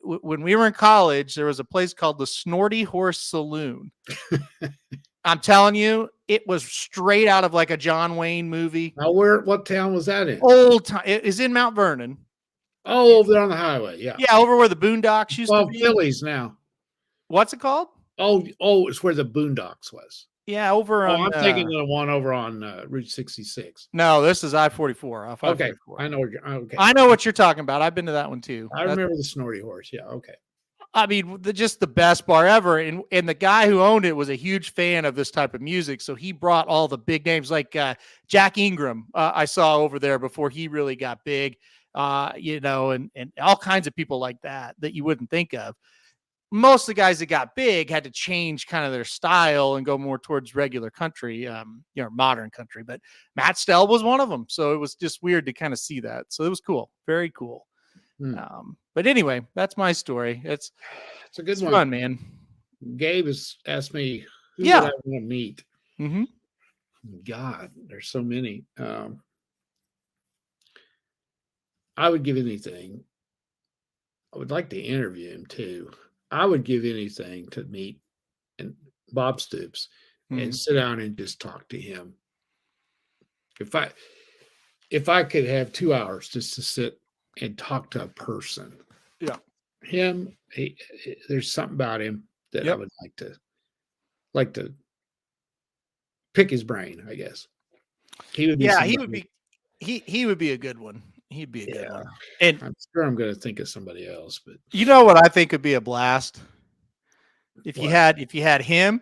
[SPEAKER 3] When we were in college, there was a place called the Snorty Horse Saloon. I'm telling you, it was straight out of like a John Wayne movie.
[SPEAKER 2] Now, what town was that in?
[SPEAKER 3] Old time. It is in Mount Vernon.
[SPEAKER 2] Oh, over there on the highway. Yeah.
[SPEAKER 3] Yeah, over where the Boondocks used to be.
[SPEAKER 2] Phillies now.
[SPEAKER 3] What's it called?
[SPEAKER 2] Oh, it's where the Boondocks was.
[SPEAKER 3] Yeah, over on.
[SPEAKER 2] I'm thinking of the one over on Route 66.
[SPEAKER 3] No, this is I-44.
[SPEAKER 2] Okay, I know.
[SPEAKER 3] I know what you're talking about. I've been to that one too.
[SPEAKER 2] I remember the Snorty Horse. Yeah, okay.
[SPEAKER 3] I mean, just the best bar ever. And the guy who owned it was a huge fan of this type of music. So he brought all the big names like Jack Ingram I saw over there before he really got big. and all kinds of people like that you wouldn't think of. Most of the guys that got big had to change kind of their style and go more towards regular country, modern country. But Matt Stell was one of them. So it was just weird to kind of see that. So it was cool. Very cool. But anyway, that's my story. It's
[SPEAKER 2] a good one.
[SPEAKER 3] Fun, man.
[SPEAKER 2] Gabe has asked me who would I want to meet.
[SPEAKER 3] Mm-hmm.
[SPEAKER 2] God, there's so many. I would give anything. I would like to interview him too. I would give anything to meet and Bob Stoops and sit down and just talk to him. If I could have 2 hours just to sit and talk to a person, there's something about him that I would like to pick his brain, I guess. He would be
[SPEAKER 3] he would be a good one. He'd be a good one. And
[SPEAKER 2] I'm sure I'm going to think of somebody else, but
[SPEAKER 3] you know what I think would be a blast? If you had him,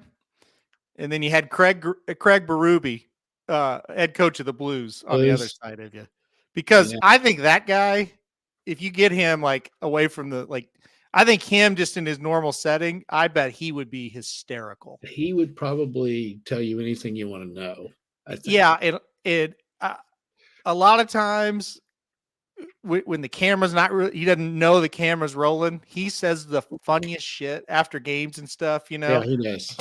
[SPEAKER 3] and then you had Craig Berube, head coach of the Blues, on the other side of you. Because I think that guy, if you get him like away from I think him just in his normal setting, I bet he would be hysterical.
[SPEAKER 2] He would probably tell you anything you want to know. I think.
[SPEAKER 3] Yeah, a lot of times when the camera's not he doesn't know the camera's rolling, he says the funniest shit after games and stuff,
[SPEAKER 2] Yeah, he does.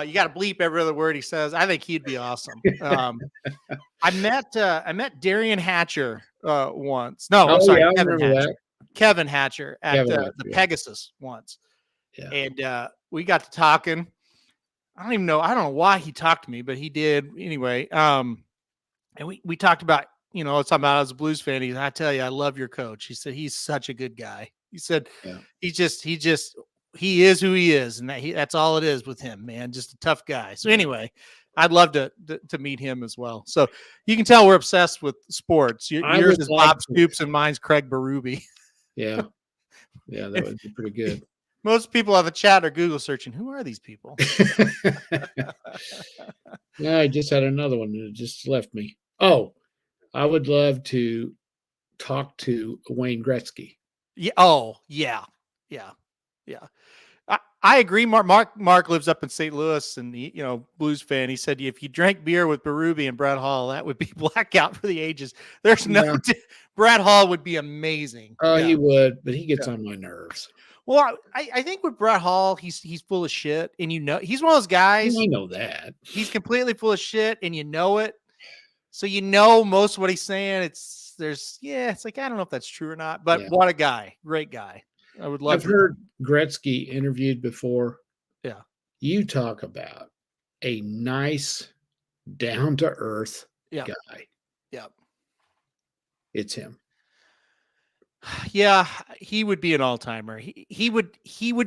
[SPEAKER 3] You got to bleep every other word he says. I think he'd be awesome. I met Darian Hatcher once. No, I'm sorry, Kevin Hatcher at the Pegasus once.
[SPEAKER 2] Yeah.
[SPEAKER 3] And we got to talking. I don't know why he talked to me, but he did anyway. And we talked about, it's about I was a Blues fan. I tell you, I love your coach. He said he's such a good guy. He said he is who he is, and that's all it is with him, man. Just a tough guy. So anyway, I'd love to meet him as well. So you can tell we're obsessed with sports. Yours is Bob Stoops and mine's Craig Berube.
[SPEAKER 2] Yeah, that would be pretty good.
[SPEAKER 3] Most people have a chat or Google searching. Who are these people?
[SPEAKER 2] Yeah, I just had another one that just left me. Oh, I would love to talk to Wayne Gretzky.
[SPEAKER 3] Yeah. Oh, yeah. I agree. Mark lives up in St. Louis, and Blues fan. He said if you drank beer with Berube and Brett Hall, that would be blackout for the ages. There's no Brett Hall would be amazing.
[SPEAKER 2] Oh, he would, but he gets on my nerves.
[SPEAKER 3] Well, I think with Brett Hall, he's full of shit, and he's one of those guys.
[SPEAKER 2] I know that
[SPEAKER 3] he's completely full of shit, and you know it. So most of what he's saying. It's like I don't know if that's true or not, but what a guy, great guy. I would love.
[SPEAKER 2] I've heard Gretzky interviewed before.
[SPEAKER 3] Yeah,
[SPEAKER 2] you talk about a nice, down to earth guy.
[SPEAKER 3] Yeah,
[SPEAKER 2] it's him.
[SPEAKER 3] Yeah, he would be an all timer. He would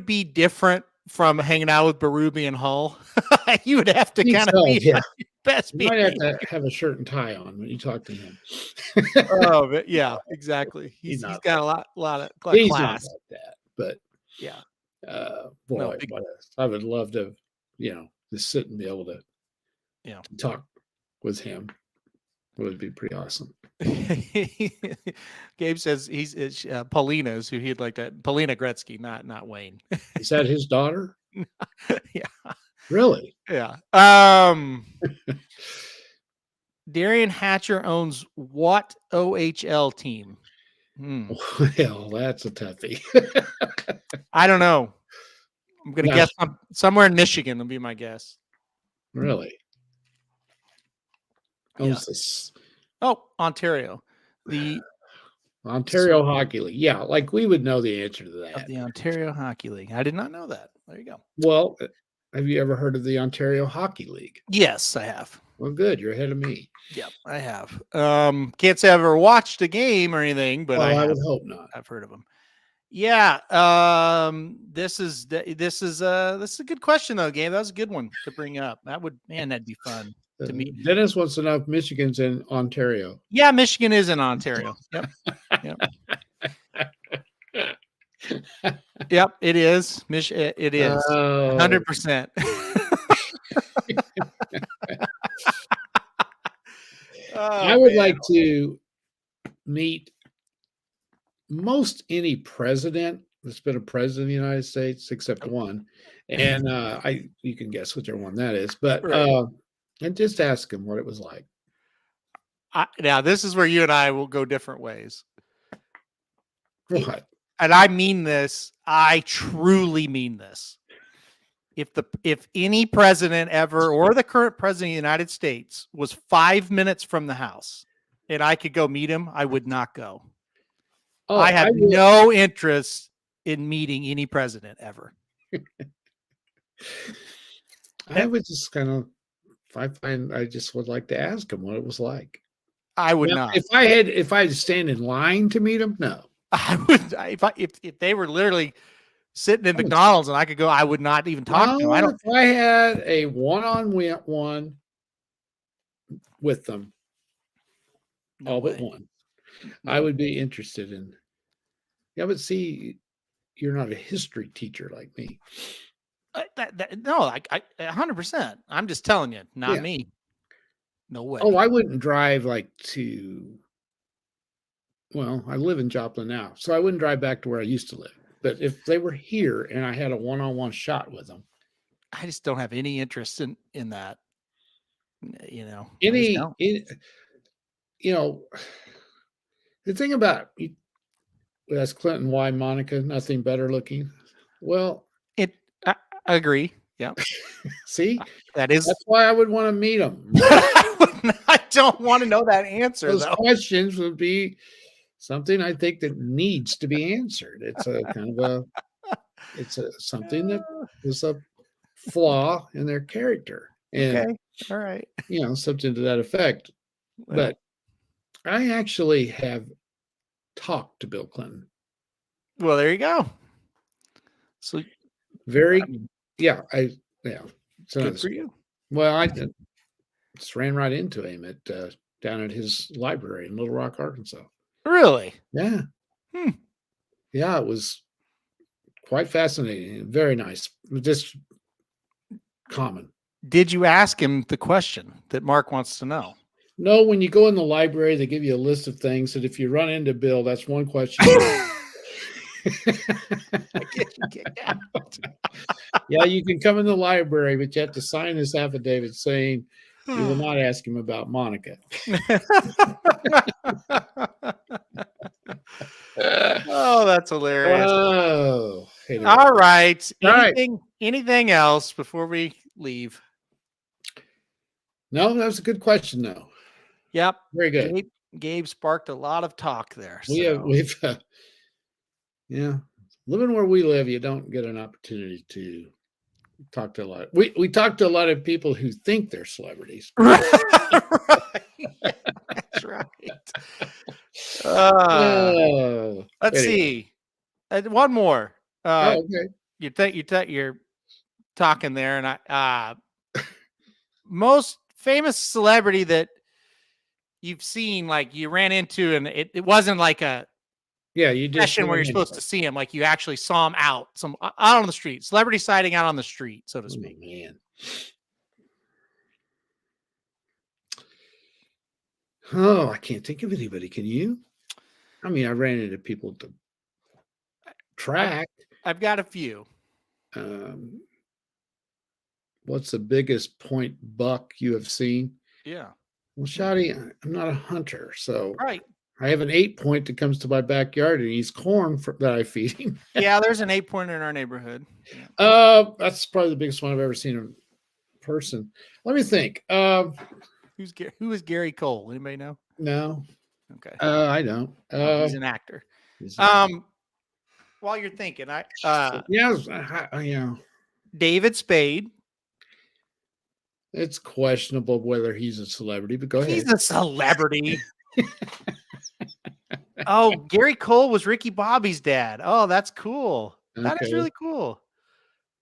[SPEAKER 3] be different from hanging out with Berube and Hull. You would have to kind of be best.
[SPEAKER 2] You might have to have a shirt and tie on when you talk to him.
[SPEAKER 3] Oh, but yeah, exactly. He's got a lot of class.
[SPEAKER 2] He's not like that, but
[SPEAKER 3] yeah.
[SPEAKER 2] Boy, I would love to, just sit and be able to, talk with him. It would be pretty awesome.
[SPEAKER 3] Gabe says it's Paulina's who he'd like to. Paulina Gretzky, not Wayne.
[SPEAKER 2] Is that his daughter?
[SPEAKER 3] Yeah.
[SPEAKER 2] Really?
[SPEAKER 3] Yeah. Darian Hatcher owns what OHL team?
[SPEAKER 2] Well, that's a toughie.
[SPEAKER 3] I don't know. I'm going to guess somewhere in Michigan will be my guess.
[SPEAKER 2] Really? Owns this?
[SPEAKER 3] Oh, Ontario. The
[SPEAKER 2] Ontario Hockey League. Yeah, like we would know the answer to that.
[SPEAKER 3] The Ontario Hockey League. I did not know that. There you go.
[SPEAKER 2] Well, have you ever heard of the Ontario Hockey League?
[SPEAKER 3] Yes, I have.
[SPEAKER 2] Well, good. You're ahead of me.
[SPEAKER 3] Yep, I have. Can't say I've ever watched a game or anything, but
[SPEAKER 2] I would hope not.
[SPEAKER 3] I've heard of them. Yeah. This is a good question though, Gabe. That was a good one to bring up. That'd be fun to meet.
[SPEAKER 2] Dennis wants to know if Michigan's in Ontario.
[SPEAKER 3] Yeah, Michigan is in Ontario. Yep. Yep, it is. It is 100%.
[SPEAKER 2] I would like to meet most any president that's been a president of the United States, except one, and you can guess whichever one that is, but
[SPEAKER 3] Right.
[SPEAKER 2] and just ask him what it was like.
[SPEAKER 3] Now, this is where you and I will go different ways.
[SPEAKER 2] What?
[SPEAKER 3] And I mean this. I truly mean this. If any president ever, or the current president of the United States, was 5 minutes from the house and I could go meet him, I would not go.
[SPEAKER 2] Oh,
[SPEAKER 3] I have no interest in meeting any president ever.
[SPEAKER 2] I would just kind of, I just would like to ask him what it was like.
[SPEAKER 3] I would
[SPEAKER 2] Now,
[SPEAKER 3] not.
[SPEAKER 2] If I had to stand in line to meet him, no.
[SPEAKER 3] I would. If they were literally sitting in McDonald's and I could go, I would not even talk to them.
[SPEAKER 2] If I had a one-on-one with them, all but one, I would be interested in. Yeah, but see, you're not a history teacher like me.
[SPEAKER 3] No, I 100%. I'm just telling you, not me. No way.
[SPEAKER 2] Oh, I wouldn't drive well, I live in Joplin now, so I wouldn't drive back to where I used to live. But if they were here and I had a one-on-one shot with them,
[SPEAKER 3] I just don't have any interest in that.
[SPEAKER 2] The thing about ask Clinton why Monica nothing better looking. Well,
[SPEAKER 3] I agree. Yeah.
[SPEAKER 2] See,
[SPEAKER 3] that's
[SPEAKER 2] why I would want to meet them.
[SPEAKER 3] I don't want to know that answer.
[SPEAKER 2] Those questions would be something I think that needs to be answered. It's a kind of something that is a flaw in their character. And,
[SPEAKER 3] okay. All right.
[SPEAKER 2] Something to that effect. Well, but I actually have talked to Bill Clinton.
[SPEAKER 3] Well, there you go. So good for you.
[SPEAKER 2] Well, I just ran right into him down at his library in Little Rock, Arkansas.
[SPEAKER 3] Really?
[SPEAKER 2] Yeah. Yeah, it was quite fascinating. Very nice. Just common.
[SPEAKER 3] Did you ask him the question that Mark wants to know?
[SPEAKER 2] No, when you go in the library, they give you a list of things that if you run into Bill, that's one question. Yeah, you can come in the library, but you have to sign this affidavit saying you will not ask him about Monica.
[SPEAKER 3] Oh, that's hilarious.
[SPEAKER 2] Oh, anyway.
[SPEAKER 3] All right. Anything else before we leave?
[SPEAKER 2] No, that was a good question, though.
[SPEAKER 3] Yep.
[SPEAKER 2] Very good.
[SPEAKER 3] Gabe sparked a lot of talk there.
[SPEAKER 2] We've living where we live, you don't get an opportunity to talk to a lot. We talk to a lot of people who think they're celebrities.
[SPEAKER 3] Right. That's right. Let's see. One more.
[SPEAKER 2] Okay.
[SPEAKER 3] You're talking there, and I most famous celebrity that you've seen, like you ran into, and it wasn't like a
[SPEAKER 2] you just
[SPEAKER 3] session where you're supposed to see him, like you actually saw him out on the street, celebrity sighting out on the street, so to speak.
[SPEAKER 2] Oh, man. Oh, I can't think of anybody. Can you? I mean, I ran into people at the track.
[SPEAKER 3] I've got a few.
[SPEAKER 2] What's the biggest point buck you have seen?
[SPEAKER 3] Yeah.
[SPEAKER 2] Well, Shotty, I'm not a hunter, so
[SPEAKER 3] right.
[SPEAKER 2] I have an 8-point that comes to my backyard and eats corn that I feed him.
[SPEAKER 3] Yeah, there's an 8-pointer in our neighborhood.
[SPEAKER 2] That's probably the biggest one I've ever seen in person. Let me think. Who
[SPEAKER 3] is Gary Cole? Anybody know?
[SPEAKER 2] No.
[SPEAKER 3] Okay.
[SPEAKER 2] I don't.
[SPEAKER 3] He's an actor. While you're thinking, David Spade.
[SPEAKER 2] It's questionable whether he's a celebrity, but go ahead.
[SPEAKER 3] He's a celebrity. Oh, Gary Cole was Ricky Bobby's dad. Oh, that's cool. Okay. That is really cool.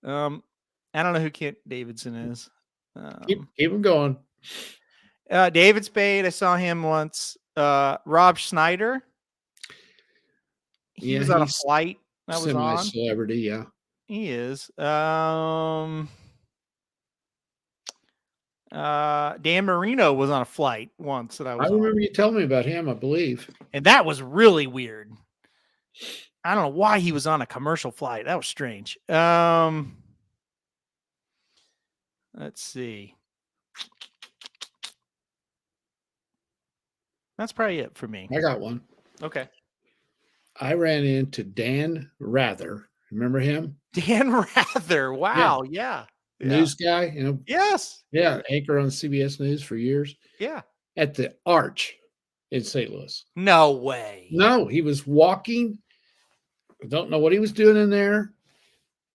[SPEAKER 3] I don't know who Kent Davidson is.
[SPEAKER 2] Keep him going.
[SPEAKER 3] David Spade, I saw him once. Rob Schneider. He was on a flight that was on.
[SPEAKER 2] Celebrity, yeah.
[SPEAKER 3] He is. Dan Marino was on a flight once that I was.
[SPEAKER 2] I remember you telling me about him, I believe.
[SPEAKER 3] And that was really weird. I don't know why he was on a commercial flight. That was strange. Let's see. That's probably it for me.
[SPEAKER 2] I got one.
[SPEAKER 3] Okay.
[SPEAKER 2] I ran into Dan Rather. Remember him?
[SPEAKER 3] Dan Rather. Wow. Yeah.
[SPEAKER 2] News guy,
[SPEAKER 3] Yes.
[SPEAKER 2] Yeah, anchor on CBS News for years.
[SPEAKER 3] Yeah.
[SPEAKER 2] At the Arch in St. Louis.
[SPEAKER 3] No way.
[SPEAKER 2] No, he was walking. I don't know what he was doing in there.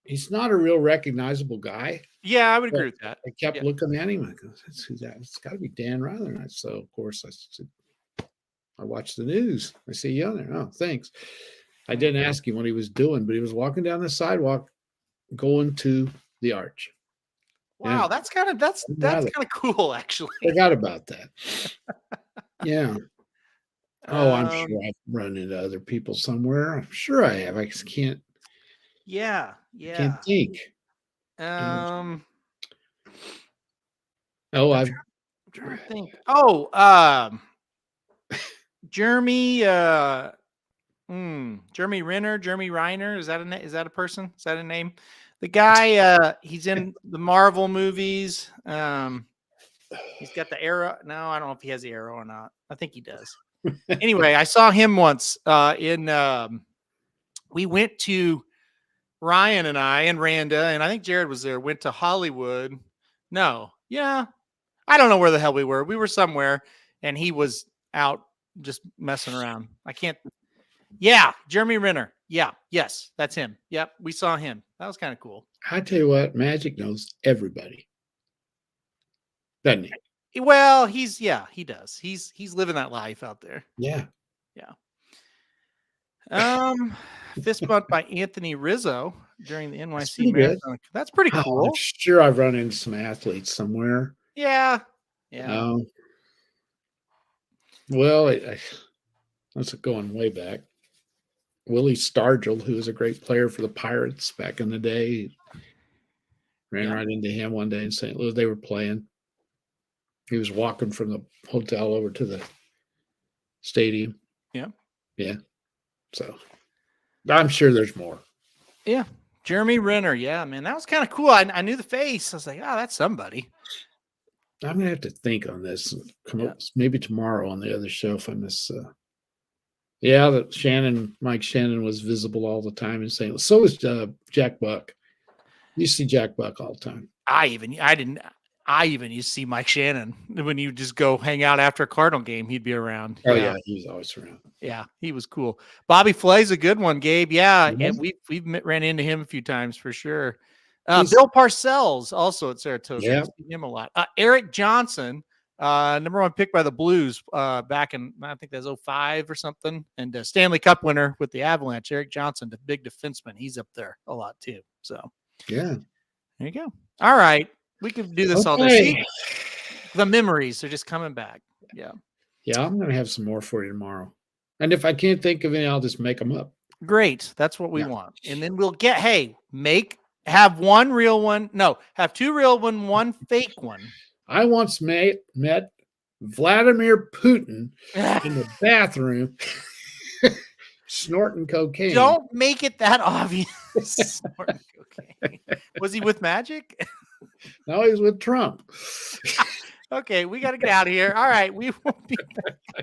[SPEAKER 2] He's not a real recognizable guy.
[SPEAKER 3] Yeah, I would agree with that.
[SPEAKER 2] I kept looking at him. I go, that's who that? It's got to be Dan Rather. And so, of course, I said, I watched the news. I see you on there. Oh, thanks. I didn't ask him what he was doing, but he was walking down the sidewalk going to the Arch.
[SPEAKER 3] Wow,
[SPEAKER 2] Yeah.
[SPEAKER 3] that's kind of cool, actually.
[SPEAKER 2] Forgot about that. Yeah. Oh, I'm sure I've run into other people somewhere. I'm sure I have. I just can't.
[SPEAKER 3] Yeah.
[SPEAKER 2] Can't think.
[SPEAKER 3] I'm
[SPEAKER 2] I'm
[SPEAKER 3] trying to think. Jeremy Jeremy Renner, Jeremy Reiner. Is that a person? Is that a name? The guy, he's in the Marvel movies. He's got the arrow. No, I don't know if he has the arrow or not. I think he does. Anyway, I saw him once we went to Ryan and I and Miranda, and I think Jared was there, went to Hollywood. No. Yeah. I don't know where the hell we were. We were somewhere and he was out just messing around. I can't. Yeah. Jeremy Renner. Yeah. Yes. That's him. Yep. We saw him. That was kind of cool.
[SPEAKER 2] I tell you what, Magic knows everybody. Doesn't he?
[SPEAKER 3] Well, he does. He's living that life out there.
[SPEAKER 2] Yeah.
[SPEAKER 3] Fist bump by Anthony Rizzo during the NYC Marathon. That's pretty cool.
[SPEAKER 2] I'm sure I've run into some athletes somewhere.
[SPEAKER 3] Yeah.
[SPEAKER 2] Well, that's going way back. Willie Stargell, who was a great player for the Pirates back in the day, ran right into him one day in St. Louis. They were playing. He was walking from the hotel over to the stadium. Yeah. So I'm sure there's more.
[SPEAKER 3] Yeah. Jeremy Renner. Yeah, man. That was kind of cool. I knew the face. I was like, that's somebody.
[SPEAKER 2] I'm going to have to think on this and come up maybe tomorrow on the other show if I miss. That Mike Shannon was visible all the time in St. Louis. So was Jack Buck. You see Jack Buck all the time.
[SPEAKER 3] I even used to see Mike Shannon when you just go hang out after a Cardinal game. He'd be around.
[SPEAKER 2] Oh yeah, he was always around.
[SPEAKER 3] Yeah, he was cool. Bobby Flay's a good one, Gabe. Yeah, and we've ran into him a few times for sure. Bill Parcells also at Saratoga.
[SPEAKER 2] Yeah,
[SPEAKER 3] I've seen him a lot. Eric Johnson, number one pick by the Blues back in I think that's 2005 or something, and Stanley Cup winner with the Avalanche. Eric Johnson, the big defenseman, he's up there a lot too. So
[SPEAKER 2] yeah,
[SPEAKER 3] there you go. All right. We could do this all day. See, the memories are just coming back. Yeah.
[SPEAKER 2] Yeah, I'm going to have some more for you tomorrow. And if I can't think of any, I'll just make them up.
[SPEAKER 3] Great. That's what we want. And then we'll have one real one. No, have two real one fake one.
[SPEAKER 2] I once met Vladimir Putin in the bathroom snorting cocaine.
[SPEAKER 3] Don't make it that obvious. Snorting cocaine. Was he with Magic?
[SPEAKER 2] No, he's with Trump.
[SPEAKER 3] Okay, we got to get out of here. All right, we will be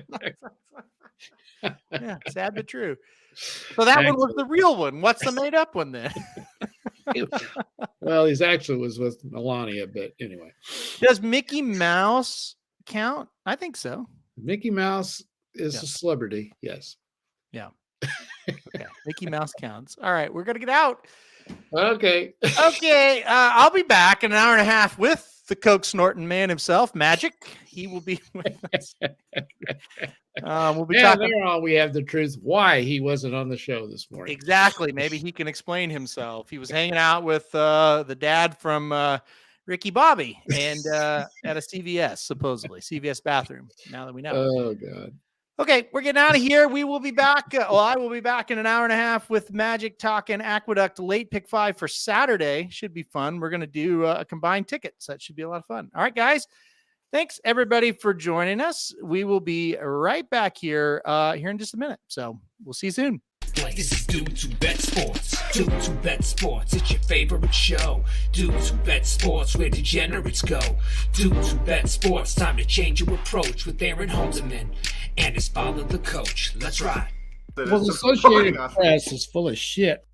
[SPEAKER 3] back. Yeah, sad but true. So that one was the real one. What's the made up one then?
[SPEAKER 2] Well, he's actually was with Melania, but anyway.
[SPEAKER 3] Does Mickey Mouse count? I think so.
[SPEAKER 2] Mickey Mouse is a celebrity. Yes.
[SPEAKER 3] Yeah. Okay. Mickey Mouse counts. All right, we're gonna get out.
[SPEAKER 2] Okay.
[SPEAKER 3] I'll be back in an hour and a half with the coke snorting man himself, Magic. He will be with us. We'll be talking.
[SPEAKER 2] There on we have the truth why he wasn't on the show this morning.
[SPEAKER 3] Exactly. Maybe he can explain himself. He was hanging out with the dad from Ricky Bobby and at a CVS, supposedly CVS bathroom. Now that we know.
[SPEAKER 2] Oh God.
[SPEAKER 3] Okay, we're getting out of here. We will be back. I will be back in an hour and a half with Magic talking Aqueduct late pick 5 for Saturday. Should be fun. We're going to do a combined ticket, so that should be a lot of fun. All right, guys. Thanks everybody for joining us. We will be right back here in just a minute. So we'll see you soon.
[SPEAKER 1] place. This is Dudes Who Bet Sports. Dudes Who Bet Sports, it's your favorite show. Dudes Who Bet Sports, where degenerates go. Dudes Who Bet Sports, time to change your approach with Aaron Haldeman and his father, the coach. Let's ride.
[SPEAKER 2] Well, the Associated Press is full of shit